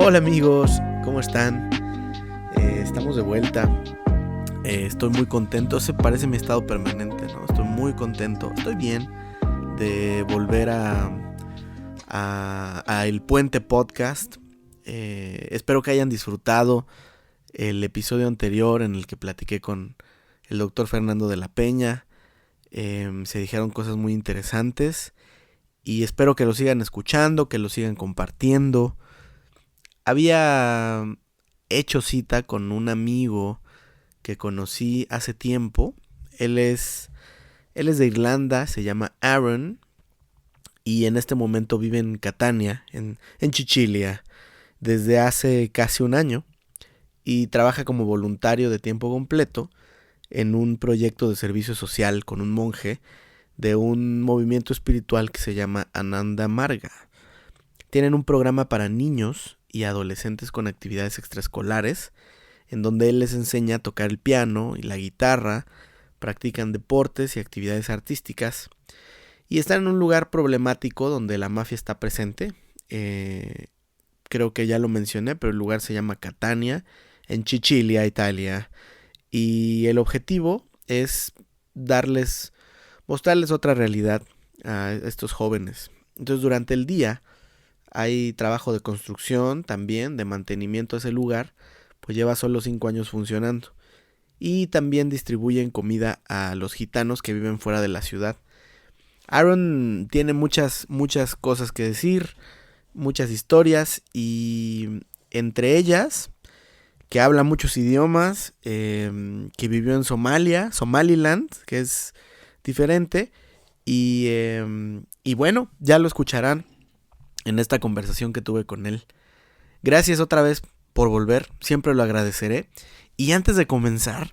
Hola amigos, ¿cómo están? Estamos de vuelta. Estoy muy contento. Se parece mi estado permanente, ¿no? Estoy muy contento. Estoy bien de volver a El Puente Podcast. Espero que hayan disfrutado el episodio anterior en el que platiqué con el doctor Fernando de la Peña. Se dijeron cosas muy interesantes y espero que lo sigan escuchando, que lo sigan compartiendo. Había hecho cita con un amigo que conocí hace tiempo. Él es, él es de Irlanda, se llama Aaron y en este momento vive en Catania, en Sicilia, desde hace casi un año y trabaja como voluntario de tiempo completo en un proyecto de servicio social con un monje de un movimiento espiritual que se llama Ananda Marga. Tienen un programa para niños y adolescentes con actividades extraescolares, en donde él les enseña a tocar el piano y la guitarra, practican deportes y actividades artísticas, y están en un lugar problemático donde la mafia está presente. Creo que ya lo mencioné, pero el lugar se llama Catania, en Sicilia, Italia, y el objetivo es mostrarles otra realidad a estos jóvenes. Entonces durante el día hay trabajo de construcción también, de mantenimiento a ese lugar, pues lleva solo 5 años funcionando. Y también distribuyen comida a los gitanos que viven fuera de la ciudad. Aaron tiene muchas cosas que decir, muchas historias y entre ellas que habla muchos idiomas, que vivió en Somaliland, que es diferente y bueno, ya lo escucharán en esta conversación que tuve con él. Gracias otra vez por volver, siempre lo agradeceré. Y antes de comenzar,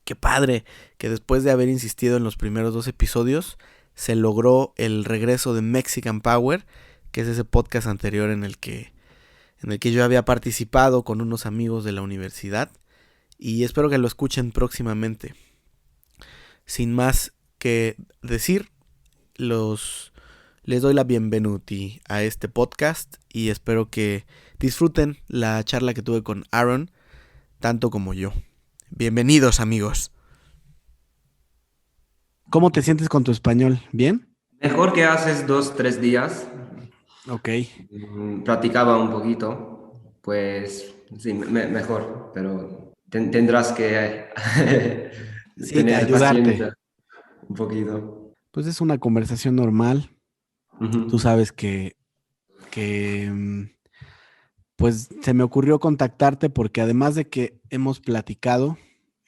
qué padre que después de haber insistido en los primeros 2 episodios, se logró el regreso de Mexican Power, que es ese podcast anterior en el que yo había participado con unos amigos de la universidad. Y espero que lo escuchen próximamente. Sin más que decir, les doy la bienvenuti a este podcast y espero que disfruten la charla que tuve con Aaron, tanto como yo. Bienvenidos, amigos. ¿Cómo te sientes con tu español? ¿Bien? Mejor que hace 2, 3 días. Ok. Practicaba un poquito, pues sí, mejor, pero tendrás que Sí, te tener ayudarte. paciencia un poquito. Pues es una conversación normal. Tú Ujú, sabes que pues se me ocurrió contactarte porque además de que hemos platicado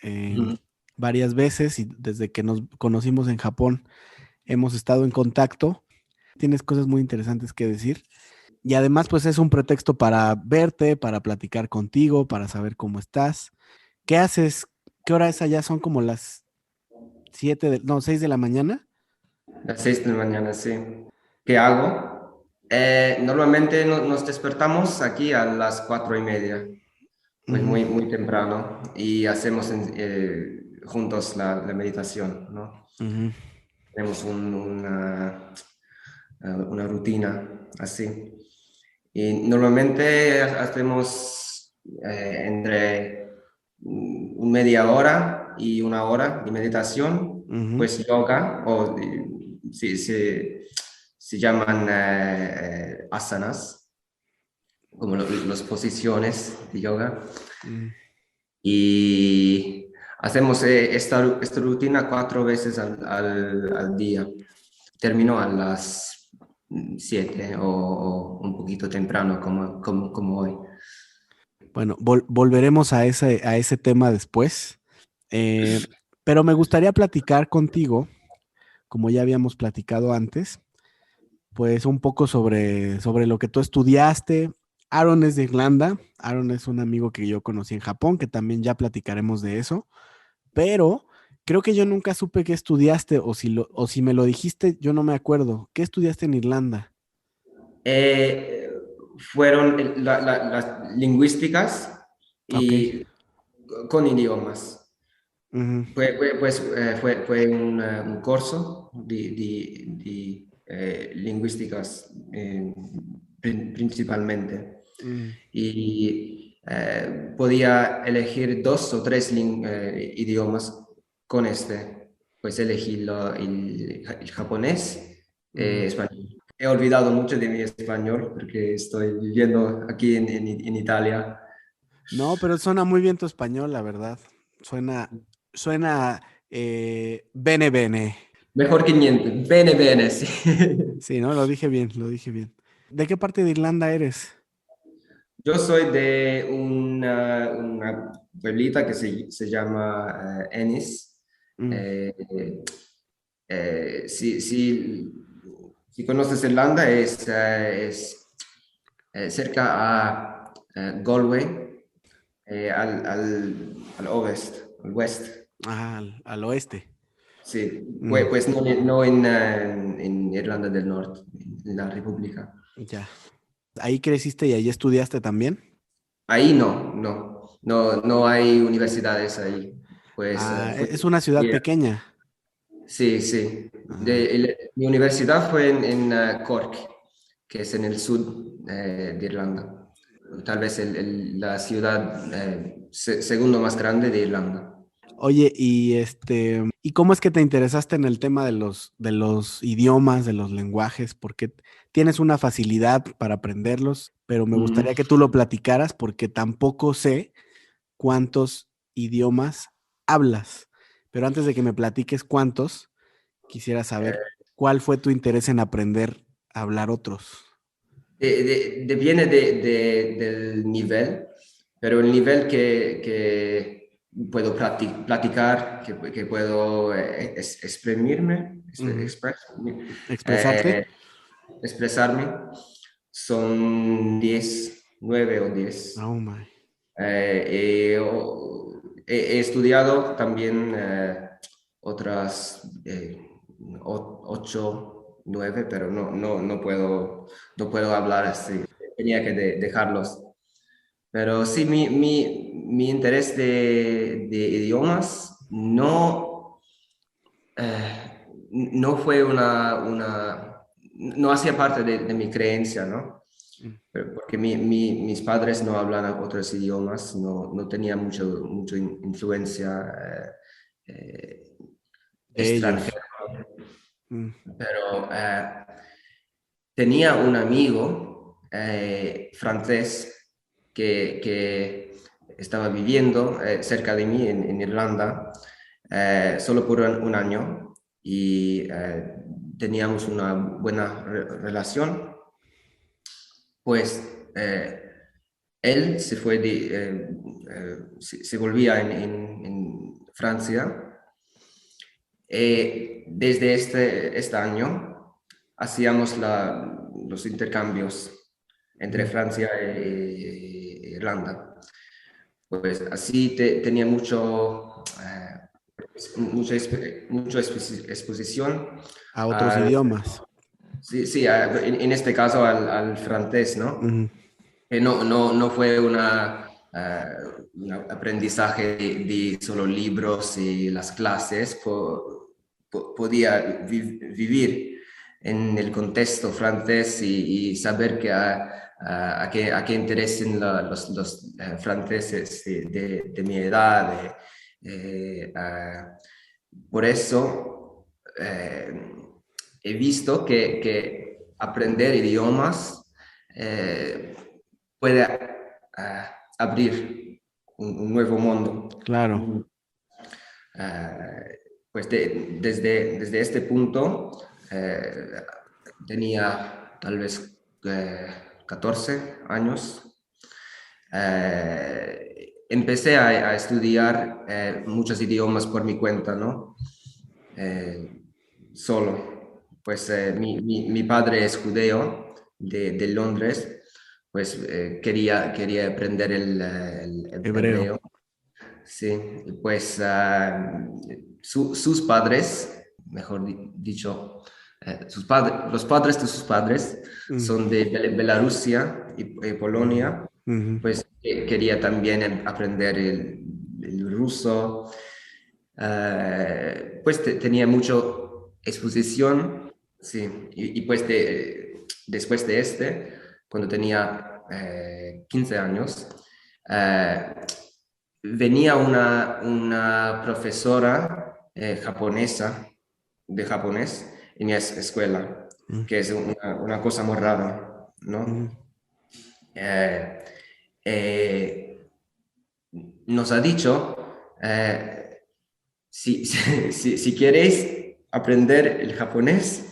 ujú. varias veces y desde que nos conocimos en Japón hemos estado en contacto, tienes cosas muy interesantes que decir y además pues es un pretexto para verte, para platicar contigo, para saber cómo estás. ¿Qué haces? ¿Qué hora es allá? Son como las 6 de la mañana. Las 6 de la mañana, sí. ¿Qué hago? Normalmente nos despertamos aquí a las 4:30, pues Ujú, muy temprano, y hacemos juntos la meditación, ¿no? ujú. Tenemos una rutina así. Y normalmente hacemos entre media hora y 1 hora de meditación, Ujú, pues yoga, o se llaman asanas, como las posiciones de yoga. ujú. Y hacemos esta rutina 4 veces al día. Termino a las 7 o un poquito temprano, como hoy. Bueno, volveremos a ese tema después. Eh, pero me gustaría platicar contigo, como ya habíamos platicado antes, pues un poco sobre lo que tú estudiaste. Aaron es de Irlanda. Aaron es un amigo que yo conocí en Japón, que también ya platicaremos de eso. Pero creo que yo nunca supe qué estudiaste, o si me lo dijiste, yo no me acuerdo. ¿Qué estudiaste en Irlanda? Eh, Fueron las lingüísticas Ok. y con idiomas. Ujú, Fue un curso de lingüísticas, principalmente. Mm. y podía elegir dos o tres idiomas con este. Pues elegí el japonés, Ujú. español. He olvidado mucho de mi español porque estoy viviendo aquí en Italia. No, pero suena muy bien tu español, la verdad. Suena bene bene. Mejor que niente. Bene, bene, sí. Sí, ¿no? Lo dije bien, lo dije bien. ¿De qué parte de Irlanda eres? Yo soy de una pueblita que se llama Ennis. Mm. Eh, si conoces Irlanda, es cerca a Galway, al oeste, al west. Ah, al oeste. Sí, Mm, pues no en Irlanda del Norte, en la República. ya. ¿Ahí creciste y ahí estudiaste también? Ahí no hay universidades ahí. Pues Ah, es una ciudad pequeña. sí, sí. Ah, Mi universidad fue en Cork, que es en el sur de Irlanda. Tal vez la ciudad segundo más grande de Irlanda. oye, ¿y cómo es que te interesaste en el tema de los idiomas, de los lenguajes? Porque tienes una facilidad para aprenderlos, pero me Mm. gustaría que tú lo platicaras porque tampoco sé cuántos idiomas hablas. Pero antes de que me platiques cuántos, quisiera saber cuál fue tu interés en aprender a hablar otros. Viene del nivel, pero el nivel que puedo platicar, que puedo exprimirme, Ujú. ¿Expresarte? eh, expresarme, son 10 9 o 10. Oh my. He estudiado también otras 8, 9, pero no puedo hablar así. Tenía que dejarlos. Pero sí, mi interés de idiomas no fue no hacía parte de mi creencia, ¿no? Mm. Porque mis padres no hablan otros idiomas, no tenía mucho influencia De ellos. extranjera, Mm. pero tenía un amigo francés que estaba viviendo cerca de mí en Irlanda solo por un año y teníamos una buena relación. Pues él se fue se volvía en Francia. Desde este año hacíamos los intercambios entre Mm. Francia e Irlanda. Pues así tenía mucha exposición A otros al, idiomas. sí, sí, en este caso al francés, ¿no? Ujú. Que no fue un aprendizaje de solo libros y las clases, podía vivir en el contexto francés y saber a qué interesen los franceses de mi edad. Por eso he visto que aprender idiomas eh, puede abrir un nuevo mundo. Claro. Un- pues desde este punto tenía tal vez 14 años. Empecé a estudiar muchos idiomas por mi cuenta, ¿no? Eh, solo. Pues mi padre es judeo de Londres, pues quería aprender el Hebreo. hebreo. Sí, y pues sus padres, mejor dicho, los padres de sus padres Mm. son de Bielorrusia y Polonia, Ujú. pues quería también aprender el ruso, pues tenía mucho exposición, sí, y pues después de cuando tenía 15 años, eh, venía una profesora japonesa de japonés en mi escuela, Mm, que es una cosa muy rara, mm. ¿no? Eh, eh, Nos ha dicho, si queréis aprender el japonés,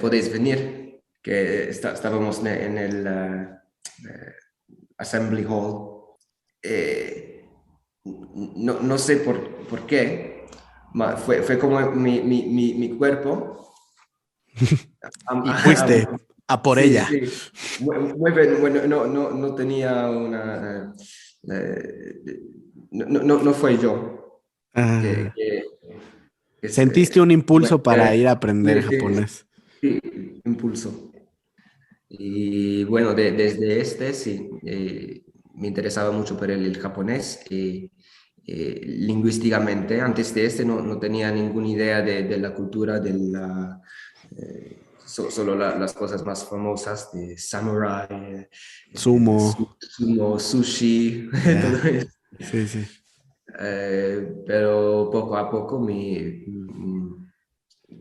podéis venir, que estábamos en el Assembly Hall. No sé por qué, fue como mi cuerpo. Y fuiste a por Sí, ella. sí, muy bien. Bueno, no tenía una... no fue yo que, Ah, que, que sentiste un impulso para ir a aprender sí, sí, japonés. sí, impulso. Y bueno, desde sí, me interesaba mucho por el japonés. Lingüísticamente, antes de no tenía ninguna idea de la cultura, solo las cosas más famosas de samurai, Sumo, sumo, sushi, todo ya. eso. Sí, sí. Pero poco a poco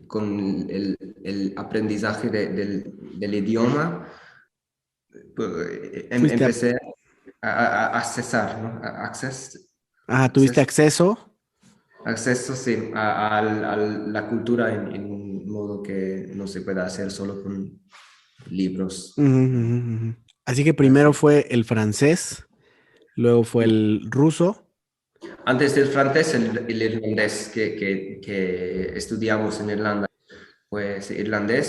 con el aprendizaje del idioma, pues, Fuiste a... empecé a accesar, ¿no? ¿Tuviste Acceso, acceso? acceso, sí, a la cultura en un modo que no se puede hacer solo con Ujú, libros. ujú, ujú. Así que primero Así. fue el francés, luego fue el ruso. Antes del francés, el irlandés que estudiamos en Irlanda, pues irlandés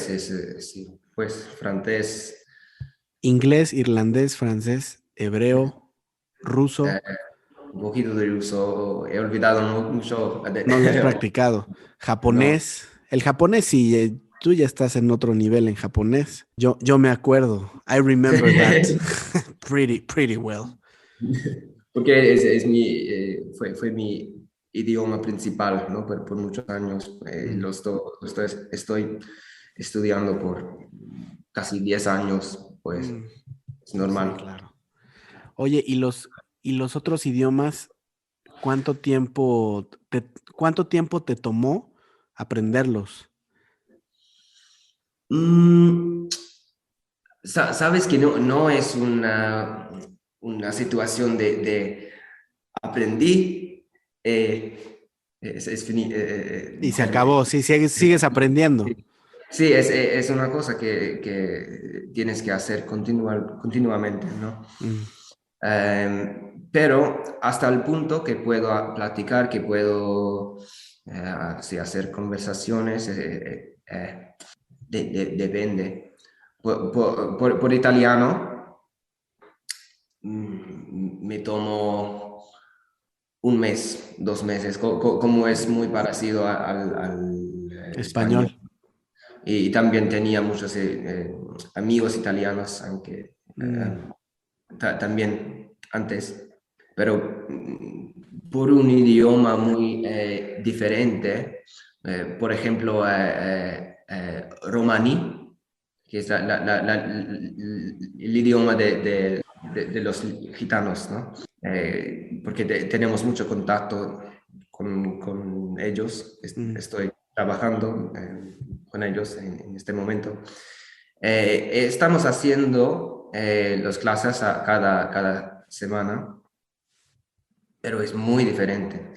sí, pues francés, Inglés, irlandés, francés, hebreo, eh, ruso. un poquito de uso, he olvidado mucho. No lo has practicado. No. Japonés. El japonés sí, tú ya estás en otro nivel en japonés. Yo me acuerdo. I remember that pretty well. Porque fue mi idioma principal, ¿no? Por muchos años. Mm, Estoy estudiando por casi 10 años, pues mm, es sí, normal. claro. Oye, y los otros idiomas, ¿cuánto tiempo cuánto tiempo te tomó aprenderlos? Mm, sabes que no es una situación de aprendí, Y se acabó. Sí, sigues aprendiendo. sí, sí, es una cosa que tienes que hacer continuamente, ¿no? Mm, Pero hasta el punto que puedo platicar, que puedo sí, hacer conversaciones, depende. Por italiano, me tomo un mes, 2 meses, como es muy parecido al español. español. Y también tenía muchos amigos italianos, aunque Mm, también antes, pero por un idioma muy diferente. Por ejemplo, romaní, que es el idioma de los gitanos, ¿no? Porque tenemos mucho contacto con ellos. mm. Estoy trabajando con ellos en este momento. Estamos haciendo las clases cada semana, pero es muy diferente.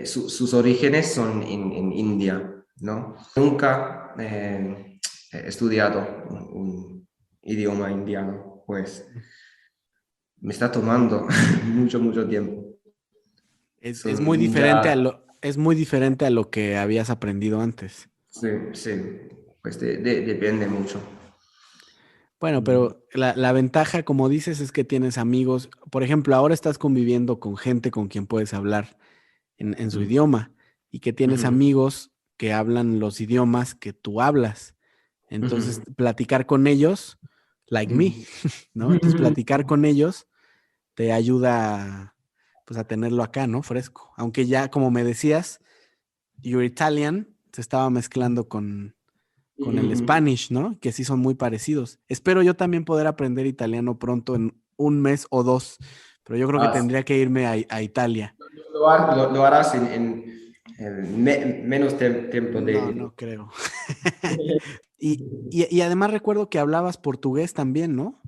Sus orígenes son en India, ¿no? Nunca he estudiado un idioma indiano, pues me está tomando mucho tiempo. Es muy Son diferente ya, es muy diferente a lo que habías aprendido antes. sí, sí, pues depende mucho. Bueno, pero la ventaja, como dices, es que tienes amigos. Por ejemplo, ahora estás conviviendo con gente con quien puedes hablar en su Mm. idioma y que tienes Ujú, amigos que hablan los idiomas que tú hablas. Entonces, ujú, platicar con ellos, like me, ujú. ¿no? Entonces, platicar con ellos te ayuda, pues, a tenerlo acá, ¿no? Fresco. Aunque ya, como me decías, your Italian se estaba mezclando con el Spanish, ¿no? Que sí son muy parecidos. Espero yo también poder aprender italiano pronto en un mes o dos, pero yo creo que Ah, tendría que irme a Italia. lo harás en menos tiempo No, de... no creo. Y además recuerdo que hablabas portugués también, ¿no?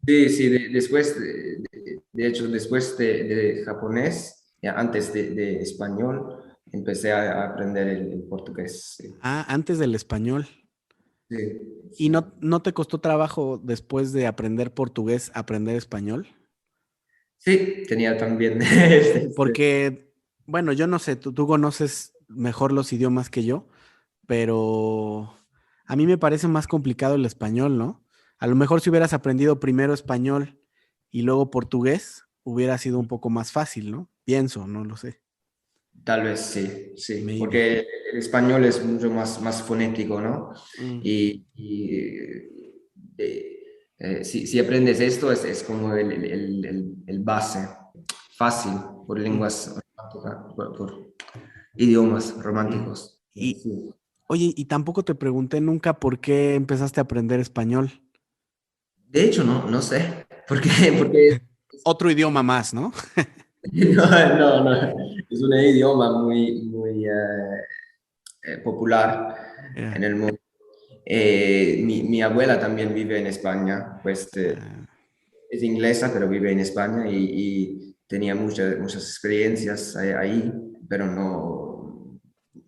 Sí, sí, después, de hecho, después de japonés, ya antes de español, empecé a aprender el portugués. Sí, Ah, antes del español. sí, ¿Y sí. no te costó trabajo después de aprender portugués, aprender español? Sí, tenía también Porque, bueno, yo no sé, tú conoces mejor los idiomas que yo, pero a mí me parece más complicado el español, ¿no? A lo mejor si hubieras aprendido primero español y luego portugués, hubiera sido un poco más fácil, ¿no? Pienso, no lo sé. Tal vez sí, sí, Maybe. porque el español es mucho más fonético, ¿no? Mm, Y si aprendes esto es como el base, fácil, por mm, lenguas románticas, por idiomas mm. románticos. Y, Sí. oye, y tampoco te pregunté nunca por qué empezaste a aprender español. De hecho, no sé, porque, porque Otro idioma más, ¿no? no, es un idioma muy popular Yeah. en el mundo. Mi abuela también vive en España, pues Ah, es inglesa, pero vive en España y tenía muchas experiencias ahí, pero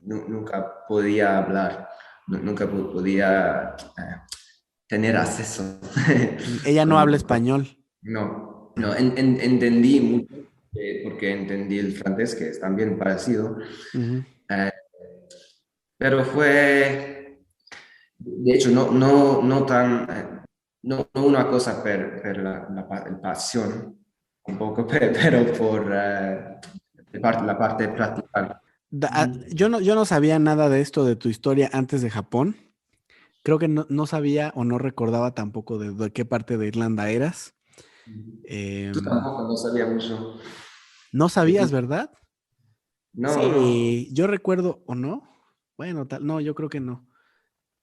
nunca podía hablar, nunca podía tener acceso. ella no habla español. No, entendí mucho, porque entendí el francés, que es también parecido, Ujú. eh, pero fue, de hecho, no tan, no una cosa per la pasión, un poco, pero por la parte práctica. Yo no sabía nada de esto de tu historia antes de Japón. Creo que no sabía o no recordaba tampoco de qué parte de Irlanda eras. Tú Em, tampoco no sabía mucho no de sabías, ti. ¿verdad? No. Sí, yo recuerdo, ¿o no? Bueno, no, yo creo que no.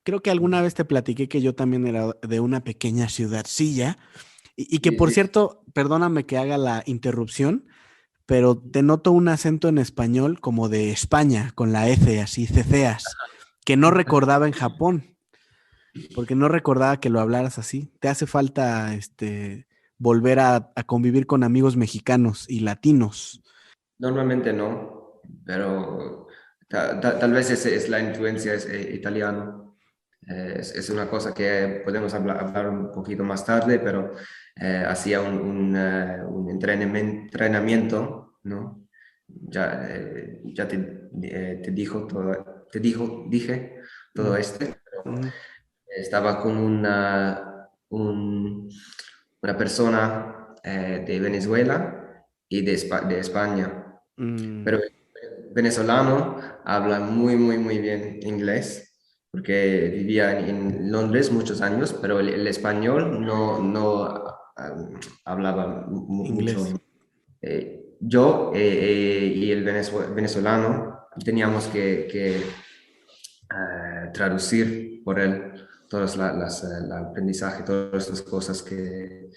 Creo que alguna vez te platiqué que yo también era de una pequeña ciudadcilla y que, Sí, por sí. cierto, perdóname que haga la interrupción, pero te noto un acento en español como de España, con la F, así, ceceas, que no recordaba en Japón, porque no recordaba que lo hablaras así. Te hace falta, volver a convivir con amigos mexicanos y latinos. Normalmente no, pero tal vez es la influencia es, italiana. Es una cosa que podemos hablar un poquito más tarde, pero hacía un entrenamiento, ¿no? Ya dije todo Mm, este. ujú, Estaba con una persona de Venezuela y de España, mm, pero el venezolano habla muy bien inglés porque vivía en Londres muchos años, pero el español no hablaba mucho. inglés. Yo y el venezolano teníamos que traducir por él todas el aprendizaje, todas las cosas que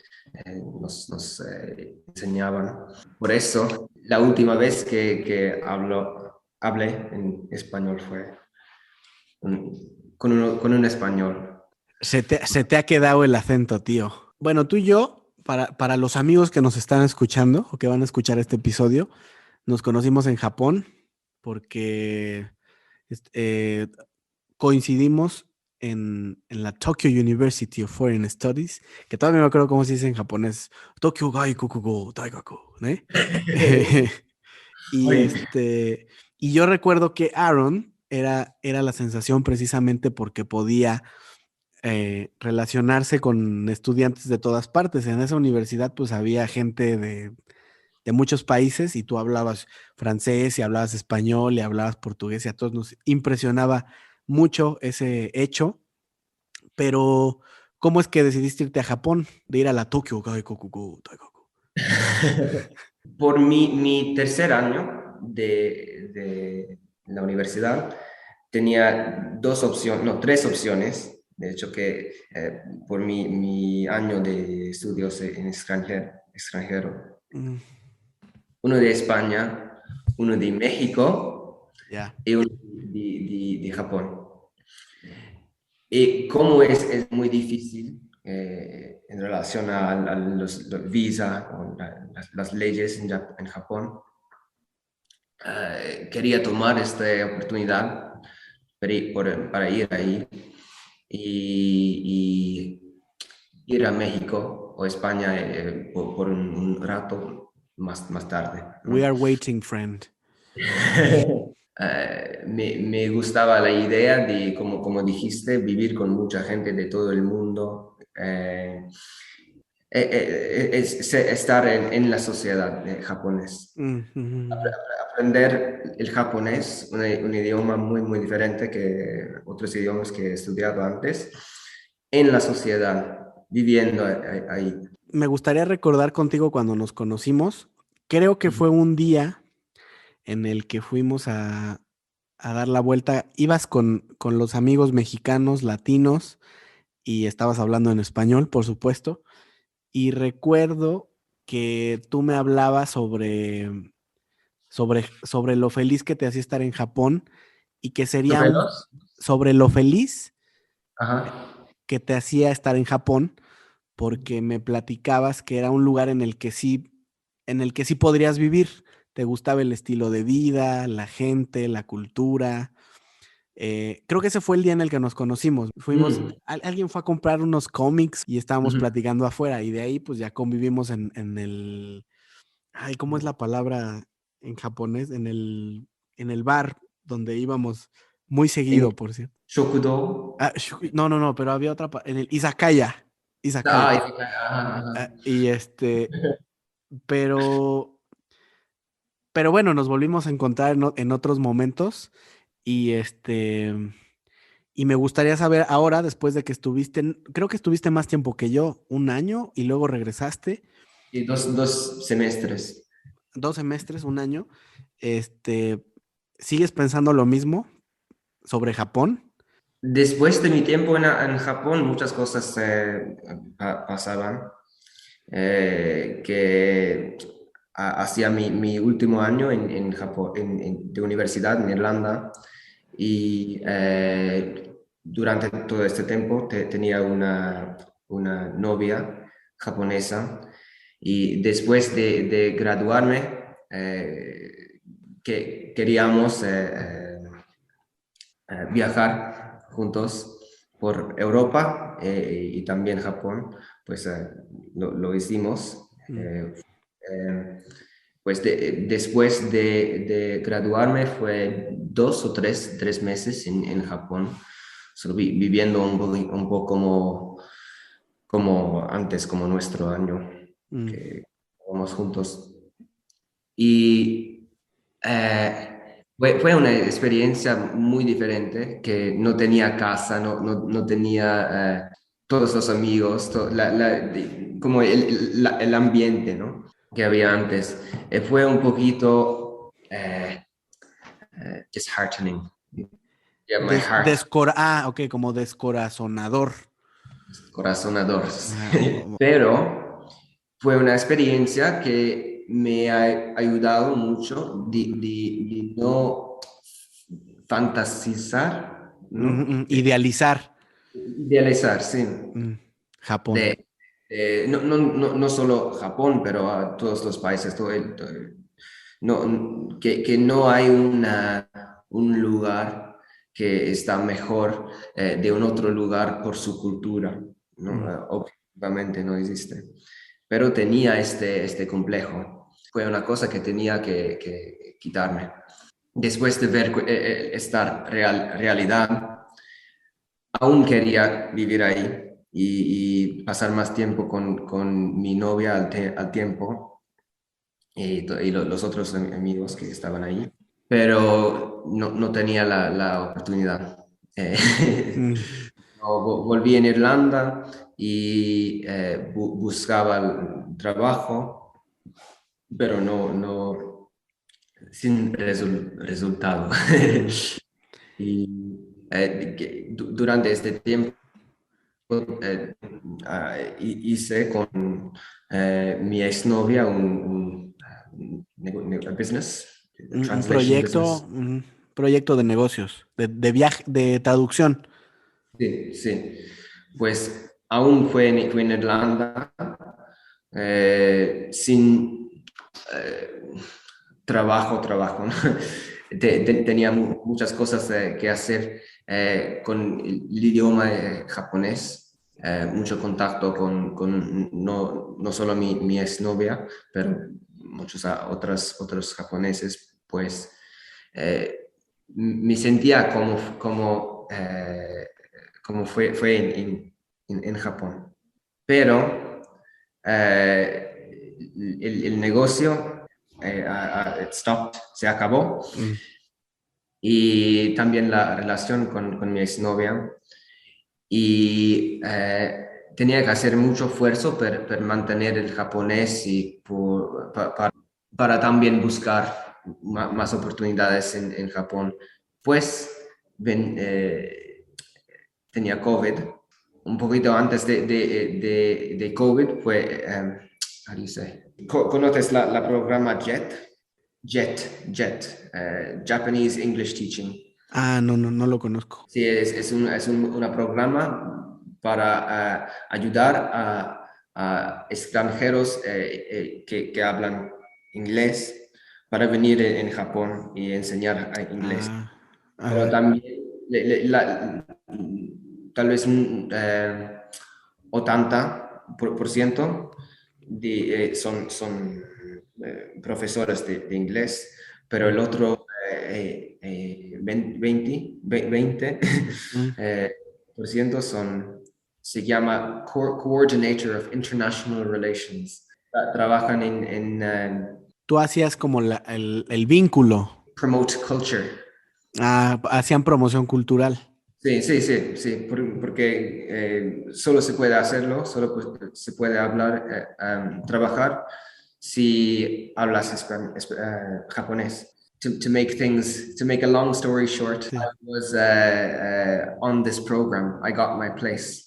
nos enseñaban. Por eso, la última vez que hablé en español fue con un español. Se te ha quedado el acento, tío. Bueno, tú y yo, para los amigos que nos están escuchando o que van a escuchar este episodio, nos conocimos en Japón porque est- eh, coincidimos en la Tokyo University of Foreign Studies, que todavía no me acuerdo cómo se dice en japonés, Tokyo Gaikukugo Daigaku, ¿no? Y Oye, y yo recuerdo que Aaron era la sensación precisamente porque podía relacionarse con estudiantes de todas partes. En esa universidad pues había gente de muchos países y tú hablabas francés y hablabas español y hablabas portugués y a todos nos impresionaba mucho ese hecho, pero ¿cómo es que decidiste irte a Japón, de ir a la Tokyo Gaikukugo Daigaku? por mi tercer año de la universidad, tenía dos opciones, no, tres opciones. De hecho, que por mi año de estudios en extranjero, Mm, uno de España, uno de México ya. y uno de Japón. Y como es muy difícil en relación a los visa o las leyes en Japón, quería tomar esta oportunidad para ir ahí y ir a México o España por un rato más tarde, We ¿no? are waiting, friend. Me gustaba la idea de, como dijiste, vivir con mucha gente de todo el mundo, estar en la sociedad japonés. Mm, mm, Aprender el japonés, un idioma muy diferente que otros idiomas que he estudiado antes, en la sociedad, viviendo ahí. Me gustaría recordar contigo cuando nos conocimos. Creo que fue un día en el que fuimos a dar la vuelta. Ibas con los amigos mexicanos, latinos, y estabas hablando en español, por supuesto. Y recuerdo que tú me hablabas sobre lo feliz que te hacía estar en Japón y que sería ¿Sobre los? sobre lo feliz Ajá. que te hacía estar en Japón, porque me platicabas que era un lugar en el que sí podrías vivir. Te gustaba el estilo de vida, la gente, la cultura. Creo que ese fue el día en el que nos conocimos. Mm. Alguien fue a comprar unos cómics y estábamos Ujú. platicando afuera y de ahí pues ya convivimos ay, ¿cómo es la palabra en japonés? En el bar donde íbamos muy En seguido, por cierto. Shokudo. No, no, no, pero había en el Izakaya. Izakaya. Ajá, ajá. Y pero, pero bueno, nos volvimos a encontrar en otros momentos y y me gustaría saber ahora, después de que creo que estuviste más tiempo que yo, un año y luego regresaste, Y dos semestres. 2 semestres, un año, este, ¿sigues pensando lo mismo sobre Japón? Después de mi tiempo en Japón, muchas cosas pasaban. Que hacía mi último año en Japón, de universidad en Irlanda, y durante todo este tiempo tenía una novia japonesa, y después de graduarme, que queríamos viajar juntos por Europa y también Japón, pues lo hicimos. Mm, Pues después de graduarme fue 2 o 3 meses en Japón, solo viviendo un poco como antes, como nuestro año, mm. que estábamos juntos. Y fue una experiencia muy diferente, que no tenía casa, no tenía todos los amigos, como el ambiente, ¿no? Que había antes. Fue un poquito disheartening. Yeah, my heart, Ok, como descorazonador. corazonador. Ah, Pero fue una experiencia que me ha ayudado mucho de no fantasizar, ¿no? idealizar. Idealizar, sí. Mm, Japón. De, no solo Japón, pero a todos los países, no, que no hay un lugar que está mejor de un otro lugar por su cultura, ¿no? Mm, Obviamente no existe, pero tenía este complejo. Fue una cosa que tenía que quitarme. Después de ver esta realidad, aún quería vivir ahí y pasar más tiempo con mi novia al tiempo y los otros amigos que estaban ahí, pero no tenía la oportunidad. mm. No, volví en Irlanda y buscaba el trabajo, pero sin resultado. Y durante este tiempo hice con mi exnovia un business, Un translation business. proyecto de negocios, de viaje, de traducción. Sí, sí. Pues aún fue en Irlanda, sin eh, trabajo, ¿no? Tenía muchas cosas que hacer con el idioma japonés, mucho contacto con no solo mi exnovia, pero muchos otros japoneses, pues me sentía como fue en Japón. Pero el negocio it stopped, se acabó. Mm. Y también la relación con mi exnovia. Y tenía que hacer mucho esfuerzo para mantener el japonés y para también buscar más oportunidades en Japón. Pues ven, tenía COVID. Un poquito antes de COVID fue, how do you say? ¿Conoces la programa JET, Japanese English Teaching? Ah, no, no, no lo conozco. Sí, una programa para ayudar a extranjeros que hablan inglés para venir en Japón y enseñar inglés. Ah, Pero ah, también tal vez un 80% son profesores de inglés, pero el otro 20 mm. eh, por ciento se llama Coordinator of International Relations. Trabajan en Tú hacías como el vínculo. promote culture. Ah, hacían promoción cultural. Sí, sí, sí, sí, porque solo se puede hacerlo, solo se puede hablar, trabajar si hablas japonés. To make a long story short, Sí. I was on this program. I got my place.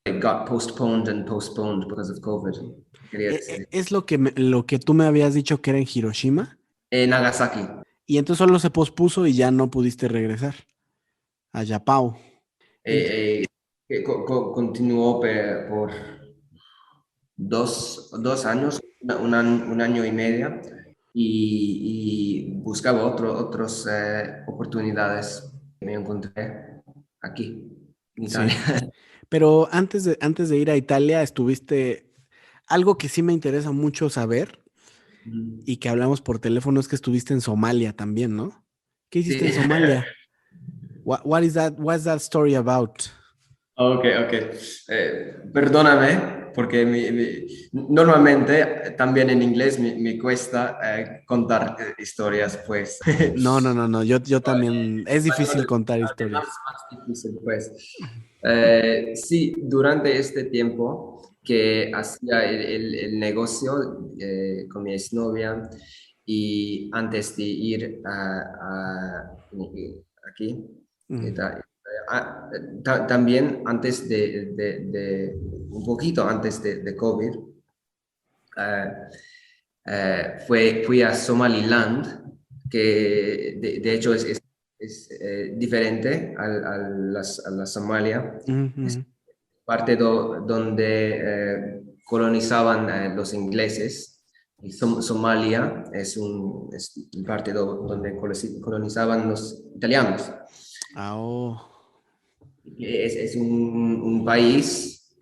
It got postponed and postponed because of COVID. Quería decir. Es lo que, lo que tú me habías dicho que era en Hiroshima. Nagasaki. Y entonces solo se pospuso y ya no pudiste regresar a Yapao. Ent- Que continuó por 2 años, un año y medio, y buscaba otras oportunidades. Me encontré aquí, en sí. Italia. Pero antes de ir a Italia, estuviste, algo que sí me interesa mucho saber y que hablamos por teléfono es que estuviste en Somalia también, ¿no? ¿Qué hiciste en Sí. Somalia? What's that story about? Ok, ok. Perdóname, porque normalmente también en inglés me cuesta contar historias, pues. No, no, no, no, yo también, es difícil contar historias. Más difícil, pues. Sí, durante este tiempo que hacía el negocio con mi exnovia y antes de ir aquí, Mm, también antes un poquito antes de COVID, eh, fui a Somaliland, que de hecho es diferente a la Somalia. Es mm, parte donde colonizaban los ingleses. Y Somalia es parte donde colonizaban los italianos. ah, oh, Es un país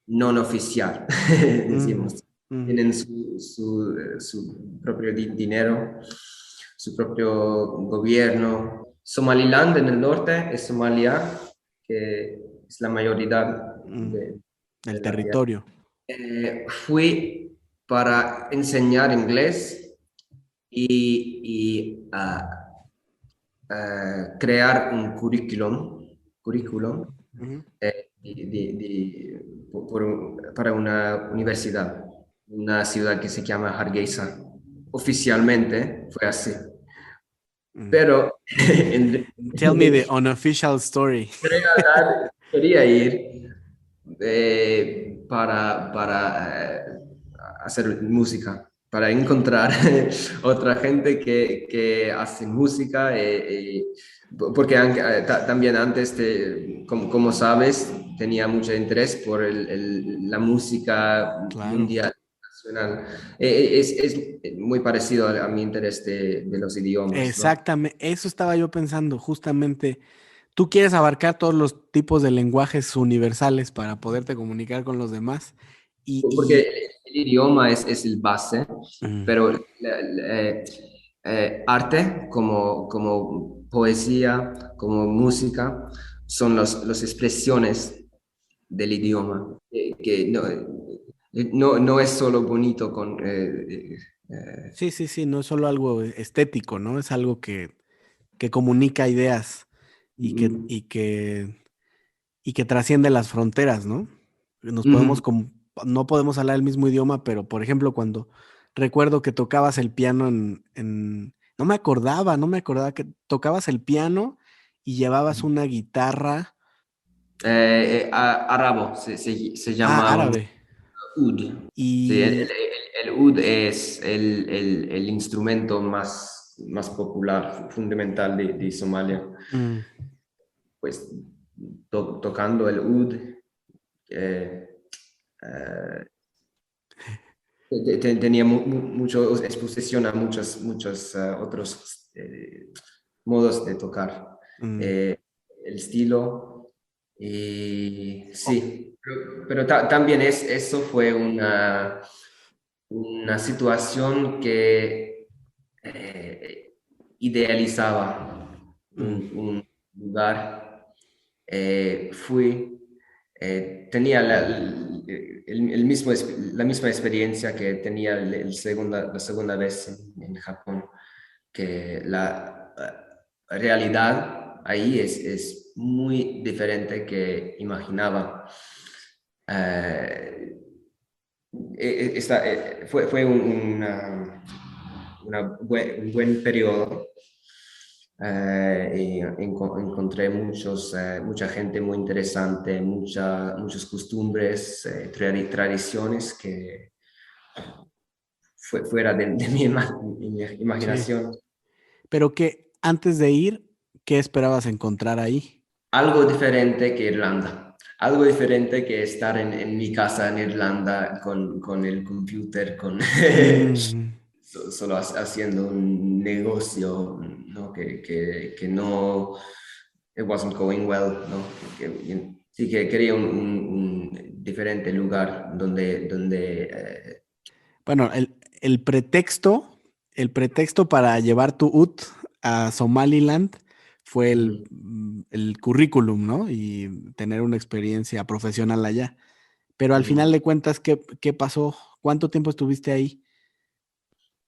no oficial, mm, decimos. mm. Tienen su propio dinero, su propio gobierno. Somaliland en el norte es Somalia, que es la mayoría Mm, de el la tierra. territorio. Fui para enseñar inglés y crear un currículum Ujú. para una universidad, una ciudad que se llama Hargeisa. Oficialmente fue así. Mm. pero Tell me the unofficial story. realidad quería ir hacer música, para encontrar otra gente que hace música, porque también antes, como sabes, tenía mucho interés por la música Claro. mundial. Nacional. Es muy parecido a mi interés de los idiomas, ¿no? Exactamente, eso estaba yo pensando, justamente. Tú quieres abarcar todos los tipos de lenguajes universales para poderte comunicar con los demás. Porque Y el idioma es el base, mm, pero arte como poesía, como música, son las expresiones del idioma, que no es solo bonito sí, sí, sí, no es solo algo estético, ¿no? Es algo que comunica ideas y que, mm, y que, y que trasciende las fronteras, ¿no? Nos podemos, ujú. no podemos hablar el mismo idioma, pero por ejemplo, cuando recuerdo que tocabas el piano no me acordaba que tocabas el piano y llevabas una guitarra, Árabo se llama un árabe. oud. Sí, Y el oud es el instrumento más popular, fundamental de Somalia. mm, Pues tocando el oud, eh, eh, tenía mucho exposición a muchos otros modos de tocar. mm, Eh, el estilo, y sí, pero también eso fue una situación que idealizaba mm, un lugar. Fui, tenía la misma experiencia que tenía la segunda vez en Japón, que la realidad ahí es muy diferente que imaginaba. Eh, fue un buen periodo. Y encontré mucha gente muy interesante, muchas costumbres, tradiciones que fue fuera de mi sí. imaginación. Pero que antes de ir, ¿qué esperabas encontrar ahí? Algo diferente que Irlanda, algo diferente que estar en mi casa en Irlanda con el computer, Mm, solo haciendo un negocio, ¿no? Que no, it wasn't going well, ¿no? Sí que quería un diferente lugar donde bueno, el pretexto para llevar tu UT a Somaliland fue el, ujú. el currículum, ¿no? Y tener una experiencia profesional allá. Pero al final Ujú. de cuentas, ¿qué pasó? ¿Cuánto tiempo estuviste ahí?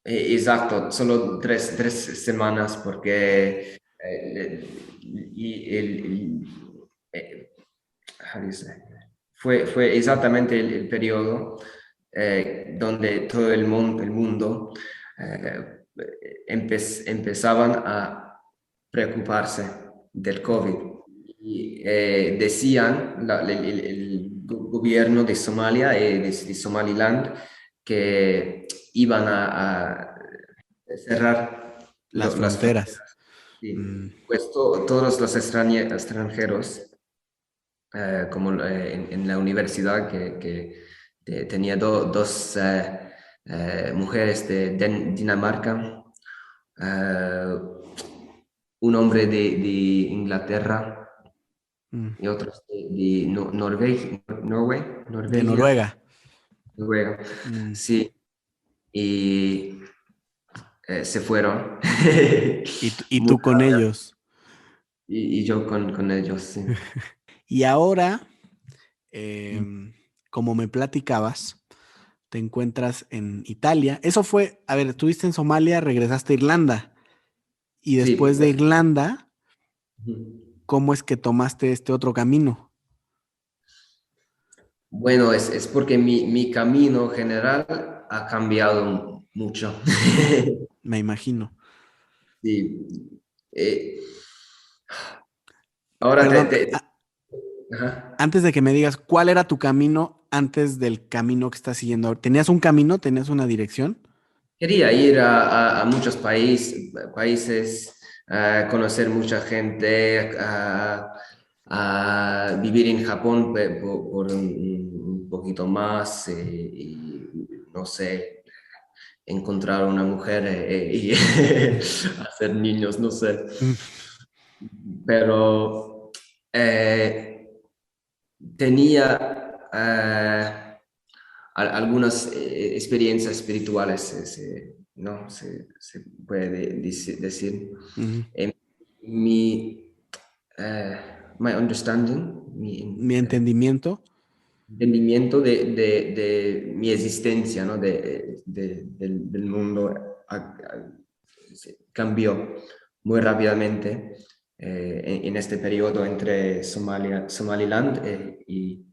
Exacto, solo tres semanas porque y eh, how do you say? Fue exactamente el periodo donde todo el mundo eh, empezaban a preocuparse del COVID. Y decían el gobierno de Somalia y de Somaliland que iban a cerrar Las las fronteras. fronteras. Sí. Mm, Pues todos los extranjeros, como en la universidad que tenía dos mujeres de Dinamarca, eh, un hombre de Inglaterra mm. y otros de De Noruega, Noruega. Noruega, Mm. sí, y se fueron. Y Muy tú con rápido. ellos. Y yo con ellos, sí. Y ahora, como me platicabas, te encuentras en Italia. Eso fue, a ver, estuviste en Somalia, regresaste a Irlanda. Y Sí, después de pues. Irlanda, Ujú. ¿cómo es que tomaste este otro camino? Bueno, es porque mi camino general ha cambiado mucho. Me imagino. Sí, Eh, ahora Perdón, ajá. antes de que me digas, ¿cuál era tu camino antes del camino que estás siguiendo ahora? ¿Tenías un camino? ¿Tenías una dirección? Quería ir a muchos países, a conocer mucha gente, a vivir en Japón por un poquito más y, no sé, encontrar una mujer y hacer niños, no sé. Mm, Pero eh, tenía algunas experiencias espirituales, ¿no? Se puede decir. ujú. En mi, eh, my understanding, Mi entendimiento. entendimiento de mi existencia, ¿no? Del mundo cambió muy rápidamente en este periodo entre Somaliland y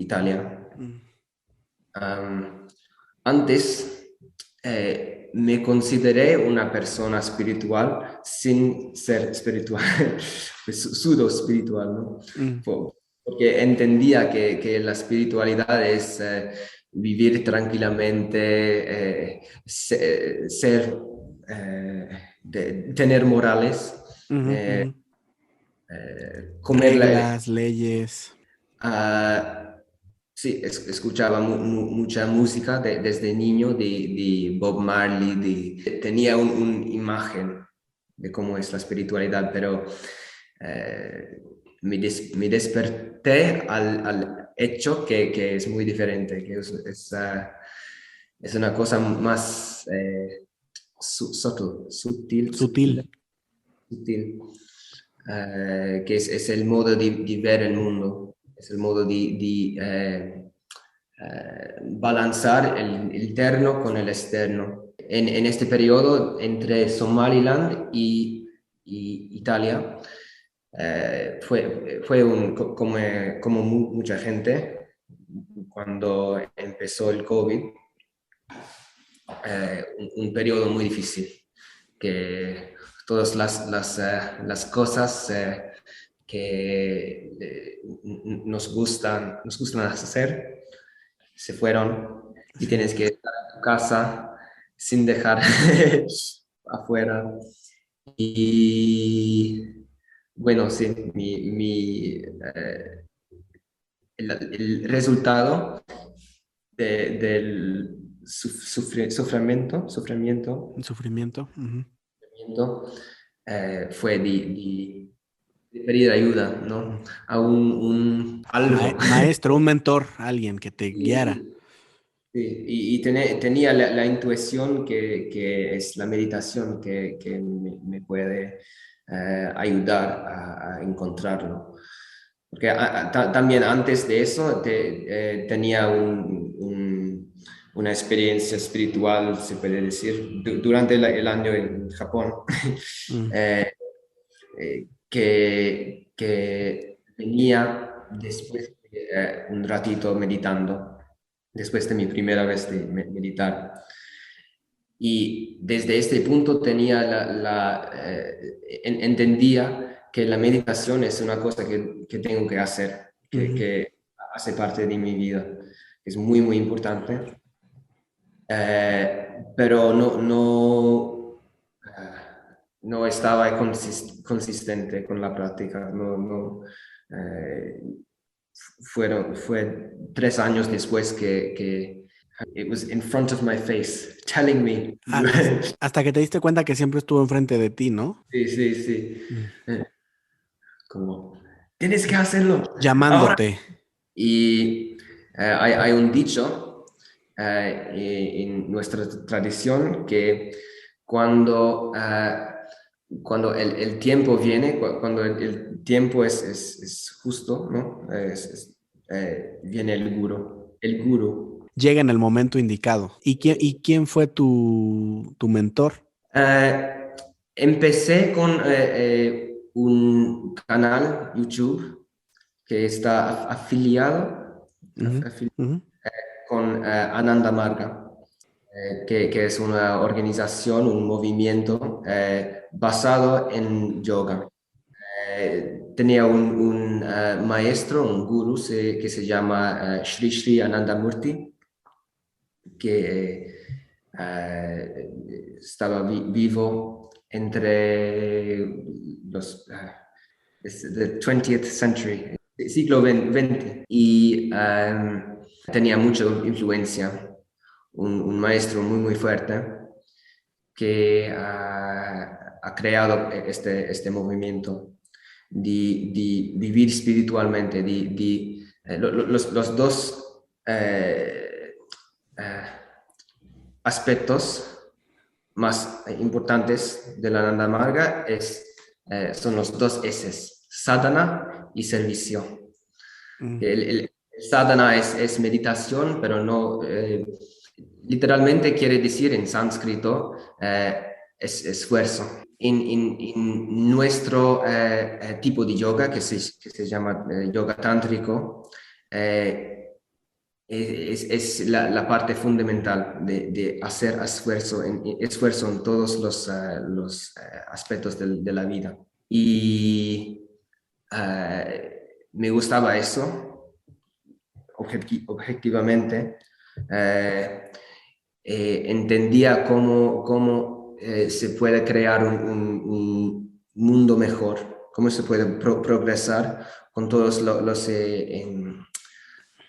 Italia. Mm, Am, Antes me consideré una persona espiritual sin ser espiritual, pues pseudo espiritual, ¿no? mm. Porque entendía que la espiritualidad es vivir tranquilamente, ser, tener morales, Ujú, eh, ujú. comer Reglas, leyes. Ah, sí, escuchaba mucha música desde niño de Bob Marley, tenía una imagen de cómo es la espiritualidad, pero eh, me desperté al hecho que es muy diferente, que es una cosa más Sutil. sutil, que es el modo de ver el mundo, es el modo balanzar el interno con el externo. En este periodo entre Somaliland y Italia, fue como mucha gente, cuando empezó el COVID, un periodo muy difícil, que todas las cosas que nos gustan hacer se fueron y Sí. tienes que estar en tu casa sin dejar afuera. Y bueno, sí, el resultado del Sufrimiento. Ujú. sufrimiento, fue de pedir ayuda, ¿no? Mm. A algo. Maestro, un mentor, alguien que te guiara. Y, sí, y tenía la intuición que es la meditación que me puede ayudar a encontrarlo. Porque también antes de eso tenía una experiencia espiritual, se puede decir, durante el año en Japón, Mm. eh, que venía después de un ratito meditando, después de mi primera vez de meditar. Y desde este punto entendía que la meditación es una cosa que tengo que hacer, Ujú. que hace parte de mi vida. Es muy, muy importante. Pero no estaba consistente con la práctica. Eh, fue 3 años después que it was in front of my face, telling me. Hasta que te diste cuenta que siempre estuvo enfrente de ti, ¿no? Sí, sí, sí. Mm. Eh, Como, tienes que hacerlo ahora. Llamándote. Y hay un dicho en nuestra tradición que cuando, cuando el tiempo viene, cuando el tiempo es justo, ¿no? Viene el guru. El guru. Llega en el momento indicado. ¿Y quién fue tu mentor? Eh, Empecé con un canal YouTube que está afiliado Ujú, ujú. con Ananda Marga. que es una organización, un movimiento basado en yoga. Tenía un maestro, un gurú que se llama Sri Sri Anandamurti, que estaba vivo entre los the 20th century, siglo XX, y tenía mucha influencia, un maestro muy fuerte que ha creado este movimiento de vivir espiritualmente, los dos eh, aspectos más importantes de la Nanda Marga son los dos S, sadhana y servicio. Mm, El sadhana es meditación, pero no, literalmente quiere decir en sánscrito es esfuerzo. En nuestro tipo de yoga, que se llama yoga tántrico, es la parte fundamental de hacer esfuerzo en todos los aspectos de la vida. Y me gustaba eso, objetivamente. Eh, Entendía cómo se puede crear un mundo mejor, cómo se puede progresar con todos los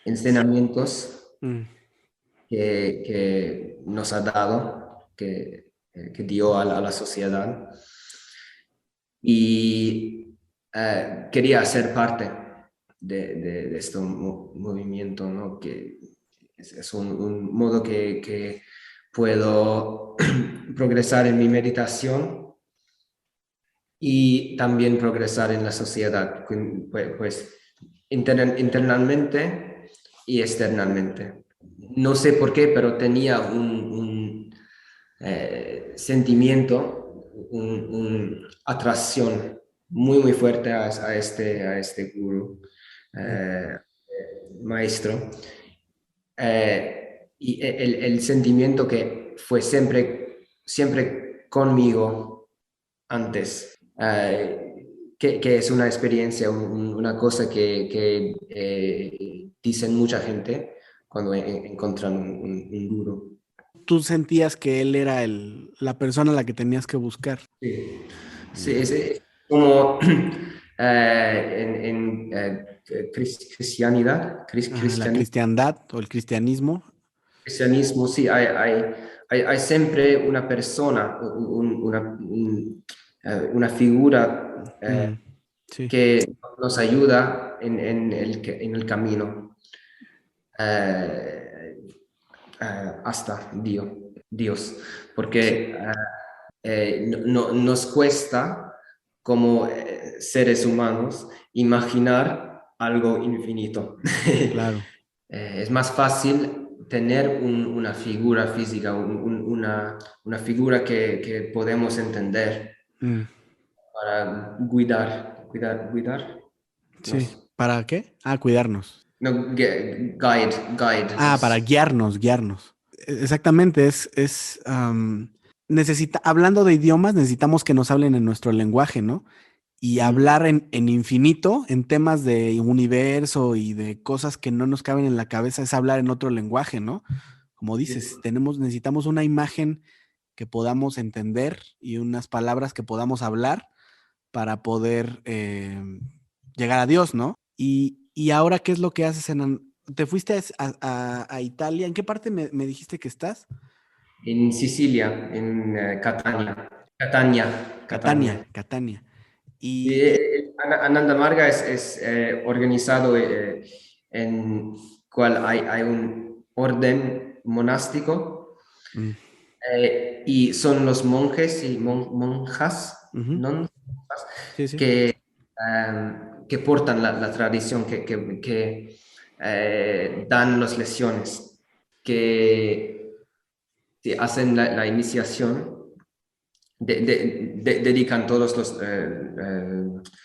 enseñamientos mm. que nos ha dado, que dio a la sociedad. Y quería ser parte de este movimiento, ¿no? Que es un modo que puedo progresar en mi meditación y también progresar en la sociedad, pues internamente y externamente. No sé por qué, pero tenía un sentimiento, una atracción muy fuerte a este guru, Mm. maestro. Y el sentimiento que fue siempre conmigo antes, que es una experiencia, una cosa que dicen mucha gente cuando encuentran un guru. Tú sentías que él era la persona a la que tenías que buscar. Sí, sí, Mm. es como en cristianidad, Ajá, la cristiandad o el cristianismo. cristianismo, sí, hay siempre una persona, una figura Mm, sí, que nos ayuda en el camino eh, hasta Dios, sí, porque nos cuesta como seres humanos imaginar algo infinito. claro. Es más fácil tener una figura física, una figura que podemos entender Mm, para cuidar, sí. ¿Para qué? Ah, cuidarnos. no, guide Ah, para us. guiarnos, guiarnos. Exactamente, hablando de idiomas, necesitamos que nos hablen en nuestro lenguaje, ¿no? Y Ujú. hablar en infinito, en temas de universo y de cosas que no nos caben en la cabeza, es hablar en otro lenguaje, ¿no? Como dices, necesitamos una imagen que podamos entender y unas palabras que podamos hablar para poder llegar a Dios, ¿no? Y ahora, ¿qué es lo que haces ¿Te fuiste a Italia? ¿En qué parte me dijiste que estás? En Sicilia, en Catania. Catania, Catania. Catania. Sí, Y Ananda Marga es organizado en cual hay un orden monástico mm, y son los monjes y monjas, ujú, ¿no? sí, sí. Que portan la tradición, que dan las lecciones, que sí, hacen la iniciación, dedican todos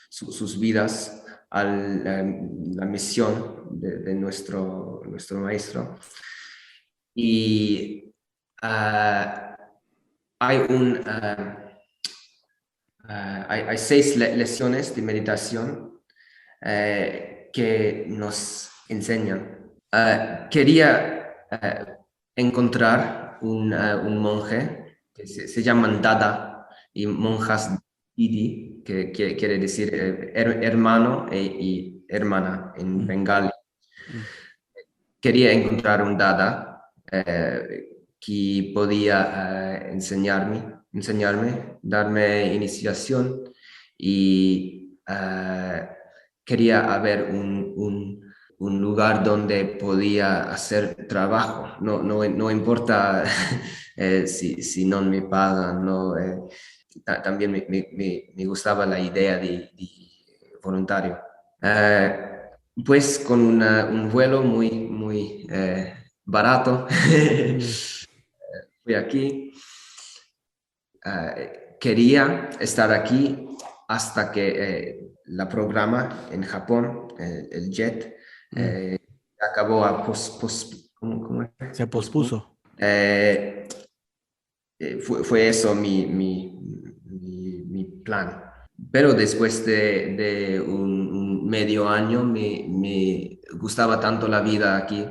sus vidas a la misión de nuestro maestro. Y ah, hay hay 6 lecciones de meditación que nos enseñan. Quería encontrar un monje que se llaman Dada y monjas Didi, que quiere decir hermano y hermana en Mm, bengali. mm, Quería encontrar un Dada que podía enseñarme, darme iniciación y quería haber un lugar donde podía hacer trabajo. No importa si no me pagan, no, también me gustaba la idea de voluntario. Eh, pues con un vuelo muy barato mm, fui aquí. Quería estar aquí hasta que la programa en Japón, el JET, mm. acabó a ¿cómo era? Se pospuso. Eh, fue eso mi plan. Pero después de un medio año me gustaba tanto la vida aquí,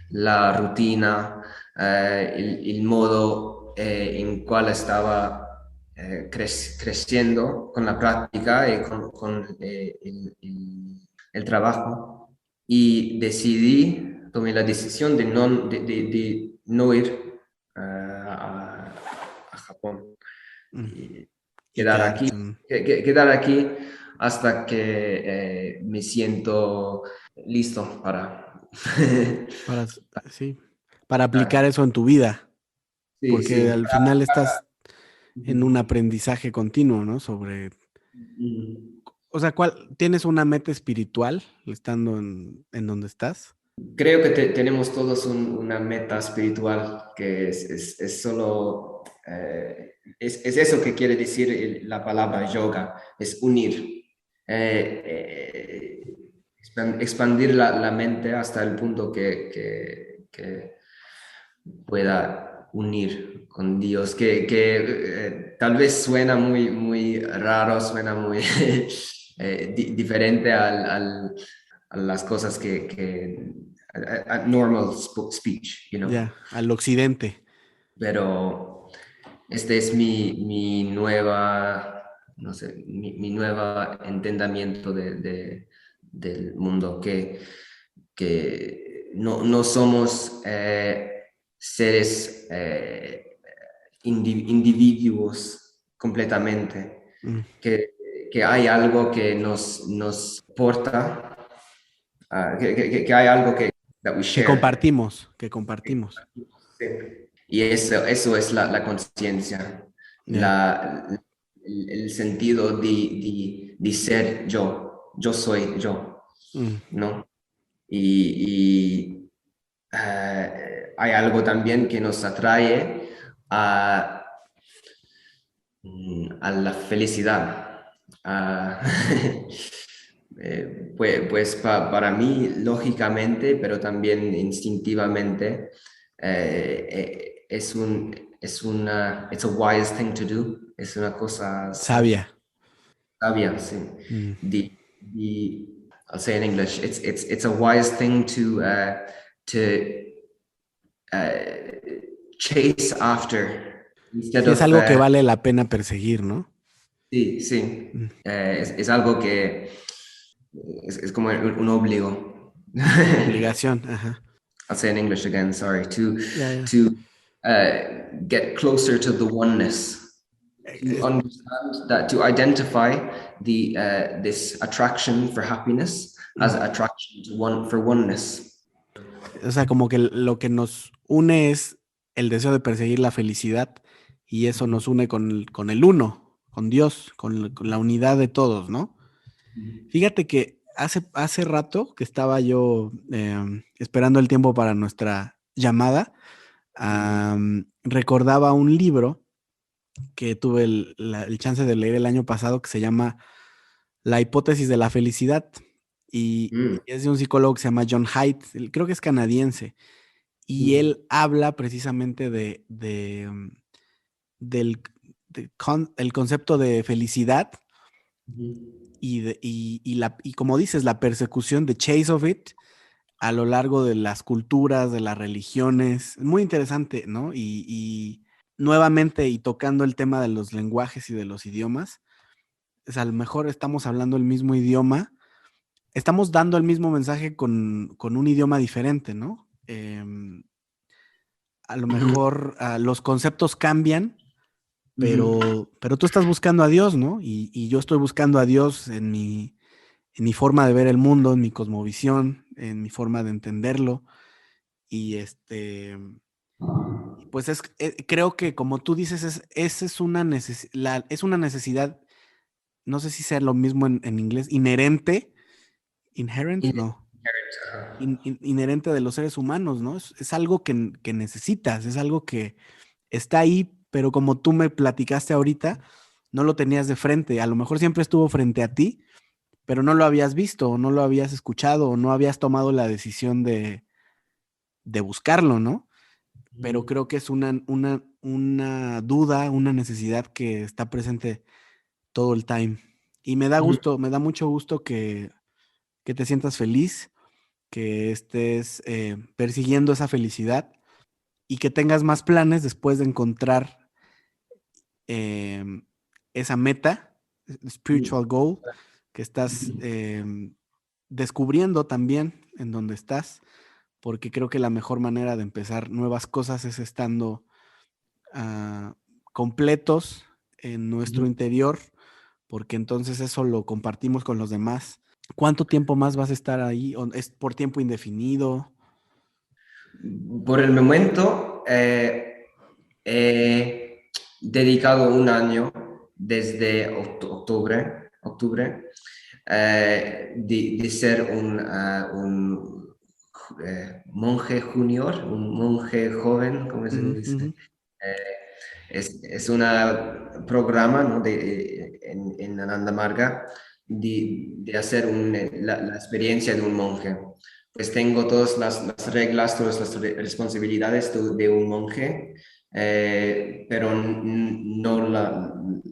la rutina, el modo en cual estaba creciendo con la práctica y con el trabajo. Y tomé la decisión de no ir a Japón Mm. y Y quedar aquí, quedarte. Mm, quedar aquí hasta que me siento listo para... para, sí, para aplicar para- eso en tu vida, sí, porque sí. al final estás en un Ujú. aprendizaje continuo, ¿no? Sobre, Ujú. o sea, ¿tienes una meta espiritual estando en donde estás? Creo que tenemos todos una meta espiritual que es solo, es eso que quiere decir la palabra yoga, es unir, expandir la mente hasta el punto que pueda unir con Dios, que tal vez suena muy raro, suena muy diferente a las cosas a normal speech, you know. Ya, al occidente. Pero este es mi nueva, no sé, mi nueva entendimiento del mundo, que no somos seres individuos completamente, Mm. que hay algo que nos porta, que hay algo that we Que share. compartimos, que compartimos. Sí. Y eso es la conciencia, Ya. el sentido de ser yo. Yo soy yo, Mm. ¿no? Y hay algo también que nos atrae a, a la felicidad. a- para mí, lógicamente, pero también instintivamente, it's a wise thing to do, es una cosa Sabia. sabia, sí. Mm. The, I'll say in English, it's a wise thing to uh, chase after instead Sí, es of, algo que vale la pena perseguir, ¿no? sí, sí. Mm. Es algo que es como un obligo. Una obligación, ajá. I'll say in English again, sorry, Ya, ya. to get closer to the oneness, to Es- understand that, to identify this attraction for happiness as mm. attraction for oneness. O sea, como que lo que nos une es el deseo de perseguir la felicidad y eso nos une con el uno, con Dios, con la unidad de todos, ¿no? Fíjate que hace rato que estaba yo esperando el tiempo para nuestra llamada, recordaba un libro que tuve el chance de leer el año pasado que se llama La hipótesis de la felicidad y Mm, es de un psicólogo que se llama John Haidt, creo que es canadiense y él habla precisamente del el concepto de felicidad y como dices, la persecución de Chase of It a lo largo de las culturas, de las religiones. Muy interesante, ¿no? Y nuevamente, y tocando el tema de los lenguajes y de los idiomas, es a lo mejor estamos hablando el mismo idioma, estamos dando el mismo mensaje con un idioma diferente, ¿no? A lo mejor los conceptos cambian, pero tú estás buscando a Dios, ¿no? Y yo estoy buscando a Dios en mi forma de ver el mundo, en mi cosmovisión, en mi forma de entenderlo. Y pues creo que como tú dices, esa es es una necesidad, no sé si sea lo mismo en inglés, inherent, no, inherente de los seres humanos, ¿no? Es algo que necesitas, es algo que está ahí, pero como tú me platicaste ahorita, no lo tenías de frente. A lo mejor siempre estuvo frente a ti, pero no lo habías visto, o no lo habías escuchado, o no habías tomado la decisión de buscarlo, ¿no? Pero creo que es una duda, una necesidad que está presente todo el time. Y me da gusto, me da mucho gusto que te sientas feliz, que estés persiguiendo esa felicidad y que tengas más planes después de encontrar em, esa meta, spiritual goal, que estás descubriendo también en donde estás, porque creo que la mejor manera de empezar nuevas cosas es estando ah, completos en nuestro interior, porque entonces eso lo compartimos con los demás. ¿Cuánto tiempo más vas a estar ahí? ¿O es por tiempo indefinido? Por el momento, he dedicado un año desde octubre de ser un monje junior, un monje joven, como se Ujú, dice. ujú, Es un programa, ¿no? En Anandamarga de hacer la experiencia de un monje. Pues tengo todas las reglas, todas las responsabilidades de un monje, pero no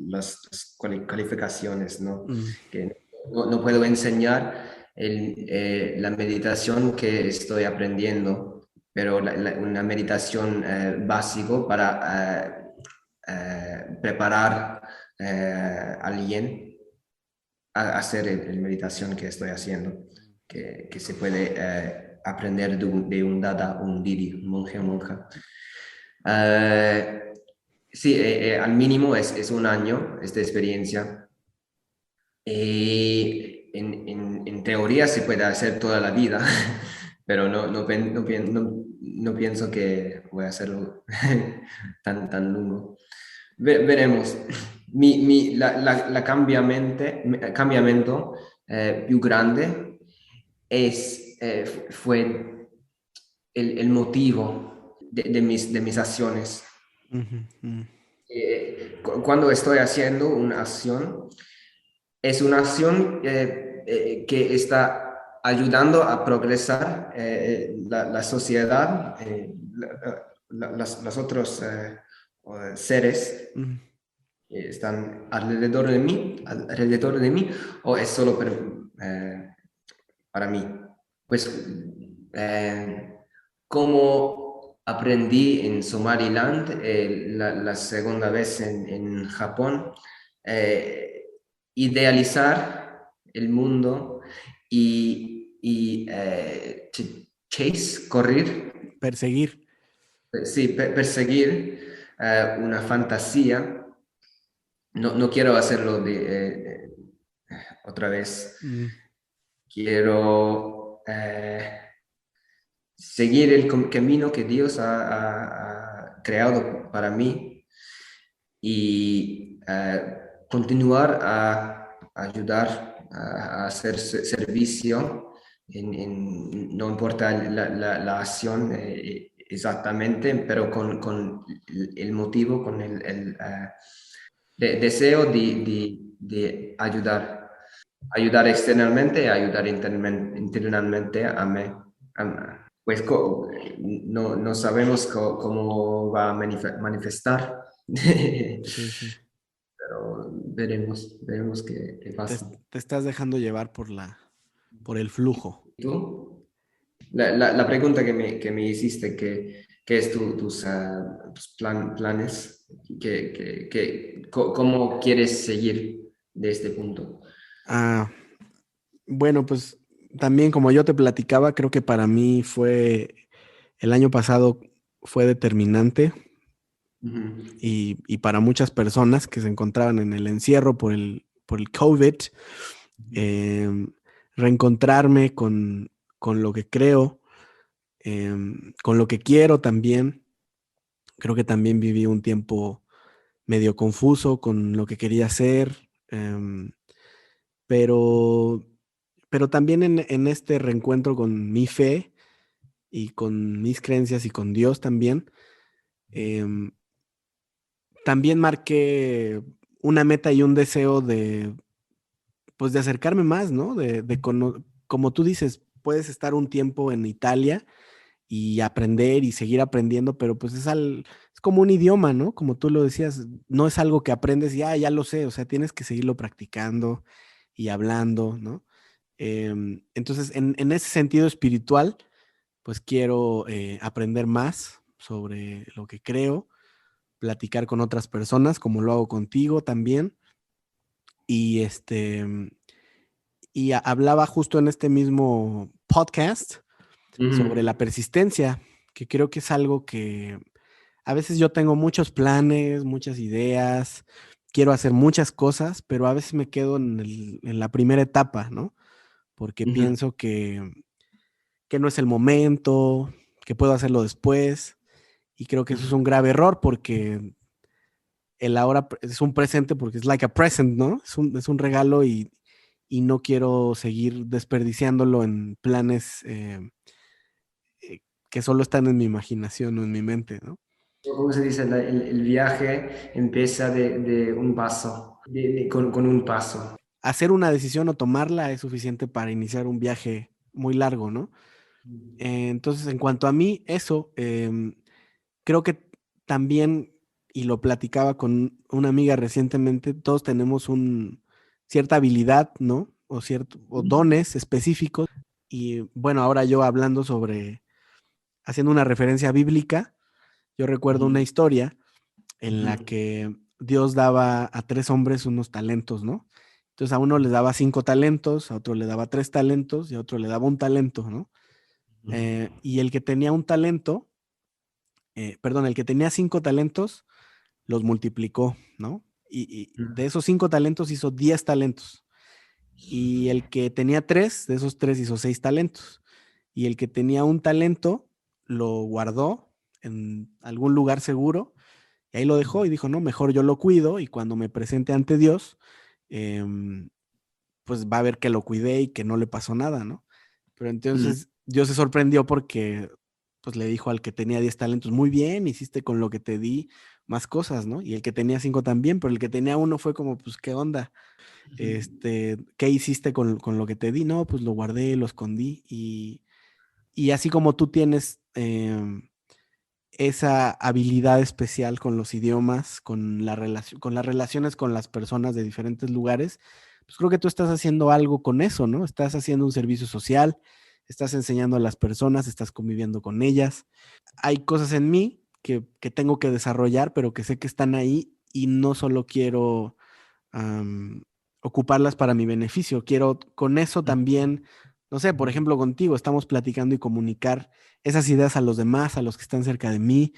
las calificaciones, ¿no? mm, Que no puedo enseñar la meditación que estoy aprendiendo, pero una meditación básico para preparar a alguien a hacer la meditación que estoy haciendo, que se puede aprender de un dada, un didi, un monje o monja. Eh, sí, al mínimo es un año esta experiencia. Y en teoría se puede hacer toda la vida, pero no pienso que voy a hacerlo tan lungo. Veremos. Cambiamento più grande fue el motivo de mis acciones. ujú, ujú, Cuando estoy haciendo una acción, es una acción que está ayudando a progresar la sociedad, los otros seres ujú. están alrededor de mí, o es solo para mí. Pues eh, como aprendí en Somaliland, la segunda vez en Japón, eh, idealizar el mundo y chase, correr, Perseguir. sí, perseguir una fantasía. No quiero hacerlo otra vez. Mm, Quiero seguir el camino que Dios ha creado para mí y continuar a ayudar a hacer servicio. No importa la acción exactamente, pero con el motivo, con el deseo de ayudar externamente y ayudar internamente a mí. pues no sabemos cómo va a manifestar, Sí, sí. pero veremos qué Te, pasa. te estás dejando llevar por el flujo. ¿Tú? La pregunta que me hiciste, ¿qué es tus planes? ¿Cómo quieres seguir de este punto? Ah, bueno, pues también como yo te platicaba, creo que para mí el año pasado fue determinante Ujú, y para muchas personas que se encontraban en el encierro por el COVID, em, reencontrarme con lo que creo, con lo que quiero también. Creo que también viví un tiempo medio confuso con lo que quería hacer, pero, pero también en este reencuentro con mi fe y con mis creencias y con Dios también, em, también marqué una meta y un deseo pues de acercarme más, ¿no? Como tú dices, puedes estar un tiempo en Italia y aprender y seguir aprendiendo, pero pues es como un idioma, ¿no? Como tú lo decías, no es algo que aprendes y ya lo sé, o sea, tienes que seguirlo practicando y hablando, ¿no? Entonces, en ese sentido espiritual, pues quiero aprender más sobre lo que creo, platicar con otras personas, como lo hago contigo también, y hablaba justo en este mismo podcast sobre ujú, la persistencia, que creo que es algo que a veces yo tengo muchos planes, muchas ideas, quiero hacer muchas cosas, pero a veces me quedo en la primera etapa, ¿no? Porque ujú. pienso que no es el momento, que puedo hacerlo después, y creo que eso es un grave error porque el ahora es un presente porque es like a present, ¿no? Es un regalo y no quiero seguir desperdiciándolo en planes que solo están en mi imaginación o en mi mente, ¿no? ¿Cómo se dice? El viaje empieza de un paso, con un paso. Hacer una decisión o tomarla es suficiente para iniciar un viaje muy largo, ¿no? Entonces, en cuanto a mí, eso, creo que también, y lo platicaba con una amiga recientemente, todos tenemos cierta habilidad, ¿no? O dones específicos. Y bueno, ahora yo hablando haciendo una referencia bíblica, yo recuerdo una Ujú, historia en la ujú, que Dios daba a tres hombres unos talentos, ¿no? Entonces a uno le daba 5 talentos, a otro le daba 3 talentos y a otro le daba un talento, ¿no? Y el que tenía un talento, perdón, el que tenía 5 talentos, los multiplicó, ¿no? Y de ujú. esos 5 talentos hizo 10 talentos. Y el que tenía tres, de esos tres hizo 6 talentos. Y el que tenía un talento, lo guardó en algún lugar seguro y ahí lo dejó y dijo, no, mejor yo lo cuido y cuando me presente ante Dios, em, pues va a ver que lo cuidé y que no le pasó nada, ¿no? Pero Ujú. entonces Dios se sorprendió porque pues le dijo al que tenía 10 talentos, muy bien, hiciste con lo que te di más cosas, ¿no? Y el que tenía 5 también, pero el que tenía uno fue como, pues, ¿qué onda? ¿Qué hiciste con lo que te di? No, pues lo guardé, lo escondí y así como tú tienes esa habilidad especial con los idiomas, con las relaciones con las personas de diferentes lugares, pues creo que tú estás haciendo algo con eso, ¿no? Estás haciendo un servicio social, estás enseñando a las personas, estás conviviendo con ellas. Hay cosas en mí que tengo que desarrollar, pero que sé que están ahí y no solo quiero am, ocuparlas para mi beneficio. Quiero con eso también, no sé, por ejemplo, contigo, estamos platicando y comunicar esas ideas a los demás, a los que están cerca de mí,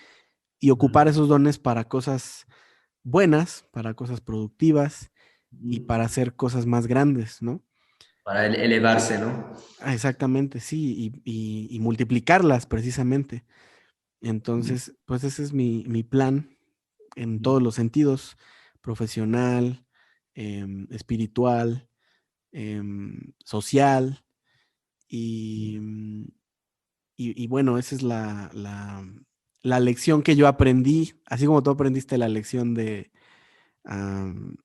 y ocupar esos dones para cosas buenas, para cosas productivas y Ujú. para hacer cosas más grandes, ¿no? Para elevarse, ¿no? Exactamente, sí, y multiplicarlas precisamente. Ujú, Entonces, pues ese es mi plan en ujú, todos los sentidos, profesional, espiritual, social y, y bueno, esa es la lección que yo aprendí, así como tú aprendiste la lección am,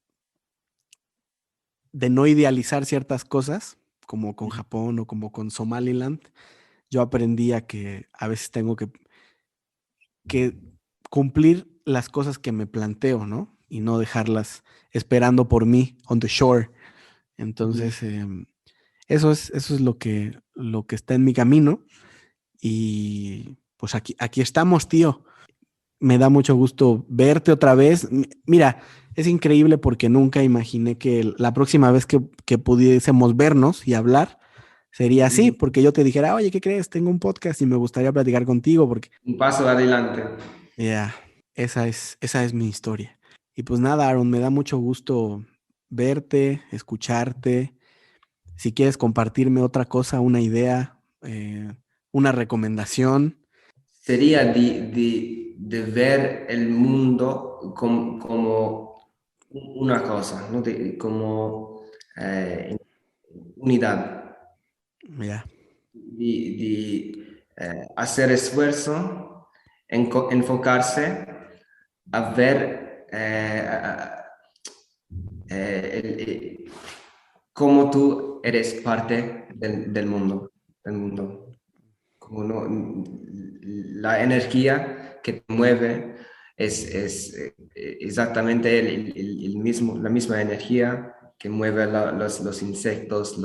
de no idealizar ciertas cosas, como con ujú, Japón o como con Somaliland. yo aprendí a que a veces tengo que cumplir las cosas que me planteo, ¿no? Y no dejarlas esperando por mí on the shore. Ujú. Entonces, eso es lo que está en mi camino. Y pues aquí estamos, tío. Me da mucho gusto verte otra vez. Mira, es increíble porque nunca imaginé que la próxima vez que pudiésemos vernos y hablar sería así, Ujú. porque yo te dijera, oye, ¿qué crees? Tengo un podcast y me gustaría platicar contigo, porque Un paso adelante. ya, esa es mi historia. Y pues nada, Aaron, me da mucho gusto verte, escucharte. Si quieres compartirme otra cosa, una idea, una recomendación. Sería de ver el mundo como una cosa, ¿no? Como eh, unidad, Ya. hacer esfuerzo, enfocarse a ver cómo tú eres parte del mundo. Como la energía que te mueve es exactamente la misma energía que mueve los insectos,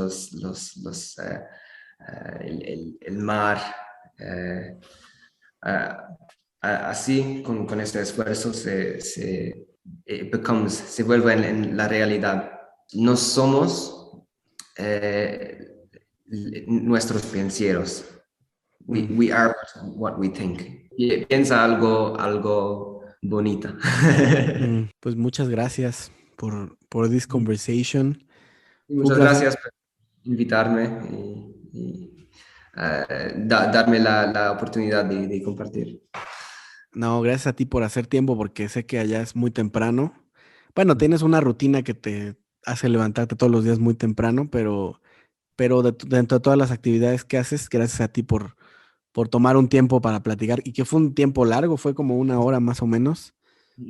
el mar. eh, ah, Así, con este esfuerzo, se vuelve en la realidad. No somos nuestros penseros. Mm. We are what we think. Piensa algo bonita. Pues muchas gracias por this conversation. Fue un Muchas placer. gracias por invitarme darme la oportunidad de compartir. No, gracias a ti por hacer tiempo porque sé que allá es muy temprano. Bueno, tienes una rutina que te hace levantarte todos los días muy temprano, pero dentro de todas las actividades que haces, gracias a ti por tomar un tiempo para platicar y que fue un tiempo largo, fue como una hora más o menos.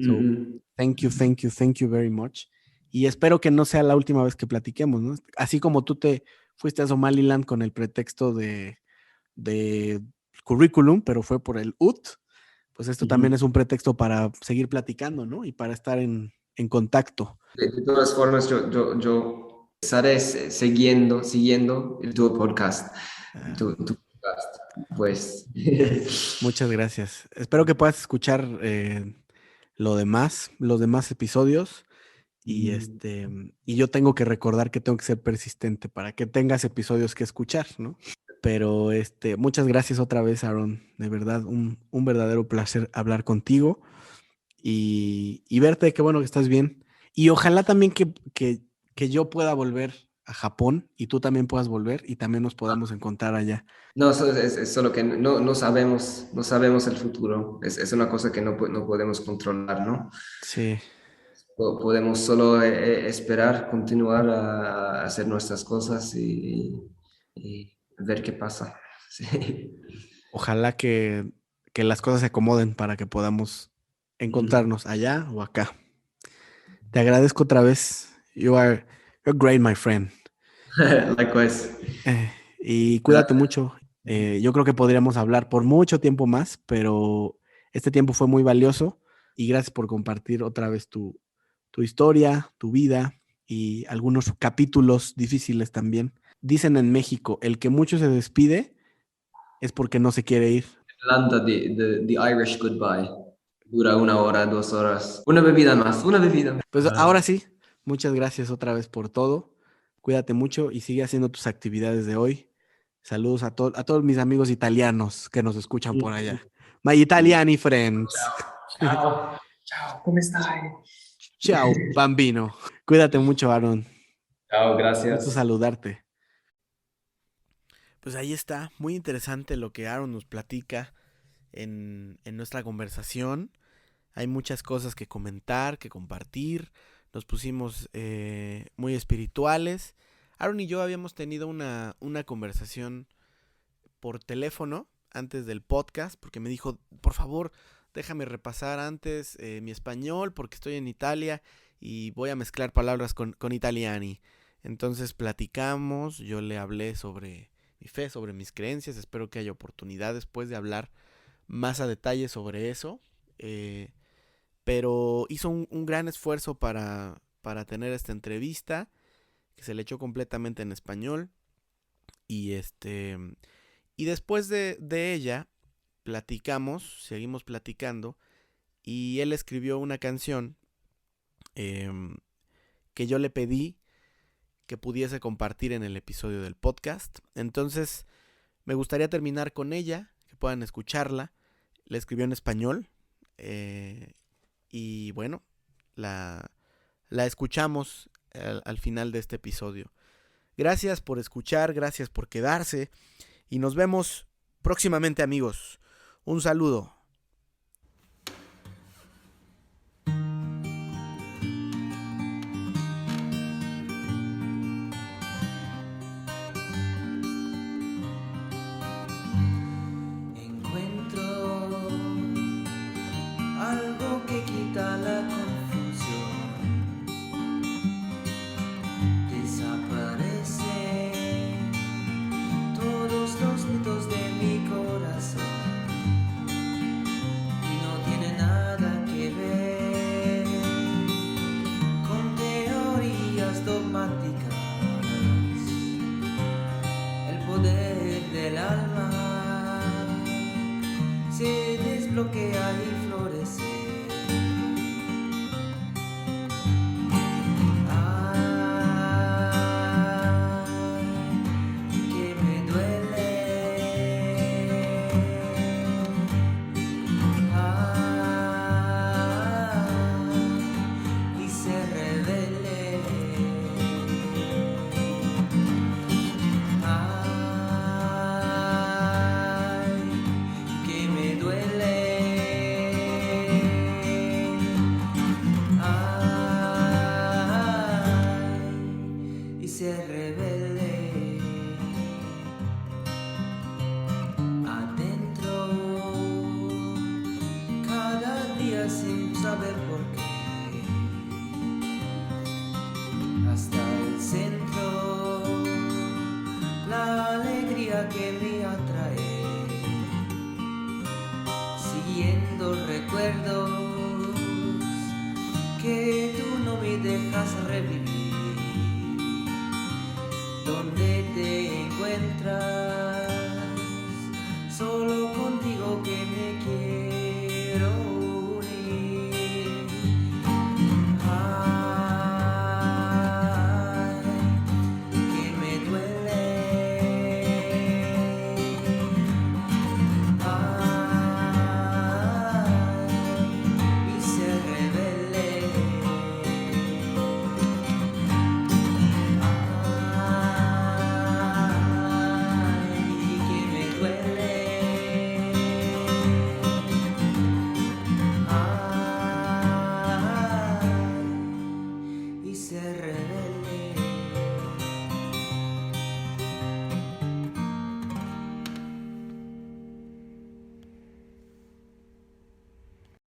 So, Ujú. thank you very much. Y espero que no sea la última vez que platiquemos, ¿no? Así como tú te fuiste a Somaliland con el pretexto de currículum, pero fue por el UT, pues esto Ujú. también es un pretexto para seguir platicando, ¿no? Y para estar en contacto. De todas formas, yo estaré siguiendo tu podcast. Ah, Tu podcast. Pues. muchas gracias. Espero que puedas escuchar los demás episodios. Y Mm. y yo tengo que recordar que tengo que ser persistente para que tengas episodios que escuchar, ¿no? Pero muchas gracias otra vez, Aaron. De verdad, un verdadero placer hablar contigo y verte, qué bueno que estás bien. Y ojalá también que yo pueda volver a Japón y tú también puedas volver y también nos podamos encontrar allá. No, es solo que no sabemos el futuro. Es una cosa que no podemos controlar, ¿no? Sí, Podemos solo esperar, continuar a hacer nuestras cosas y ver qué pasa. Sí. ojalá que las cosas se acomoden para que podamos Mm. encontrarnos allá o acá. Te agradezco otra vez. You're great, my friend. Likewise. Y cuídate Gracias. mucho. Yo creo que podríamos hablar por mucho tiempo más, pero este tiempo fue muy valioso y gracias por compartir otra vez tu historia, tu vida y algunos capítulos difíciles también. Dicen en México, el que mucho se despide es porque no se quiere ir. Atlanta, the Irish goodbye. Dura 1 hora, 2 horas. Una bebida más, una bebida más. Pues ahora sí, muchas gracias otra vez por todo. Cuídate mucho y sigue haciendo tus actividades de hoy. Saludos a todos mis amigos italianos que nos escuchan por allá. My Italiani friends. Ciao. Ciao, come stai? Ciao, bambino. Cuídate mucho, Aaron. Ciao, Gusto gracias. saludarte. Pues ahí está, muy interesante lo que Aaron nos platica en nuestra conversación. Hay muchas cosas que comentar, que compartir. Nos pusimos muy espirituales. Aaron y yo habíamos tenido una conversación por teléfono antes del podcast porque me dijo, por favor, déjame repasar antes mi español porque estoy en Italia y voy a mezclar palabras con italiani. Entonces platicamos, yo le hablé sobre mi fe, sobre mis creencias. Espero que haya oportunidad después de hablar más a detalle sobre eso. Pero hizo un gran esfuerzo para tener esta entrevista, que se le echó completamente en español. Y y después de ella, seguimos platicando. Y él escribió una canción que yo le pedí que pudiese compartir en el episodio del podcast. Entonces, me gustaría terminar con ella, que puedan escucharla. La escribió en español. Y bueno, la escuchamos al final de este episodio. Gracias por escuchar, gracias por quedarse. Y nos vemos próximamente, amigos. Un saludo. Algo que quita la confusión, desaparecen todos los mitos de mi corazón y no tiene nada que ver con teorías dogmáticas. El poder del alma se desbloquea y florece. Se rebelde adentro, cada día sin saber por qué, hasta el centro, la alegría que me atrae, siguiendo recuerdos que tú no me dejas revivir. ¿Dónde te encuentras? Solo contigo que me quiero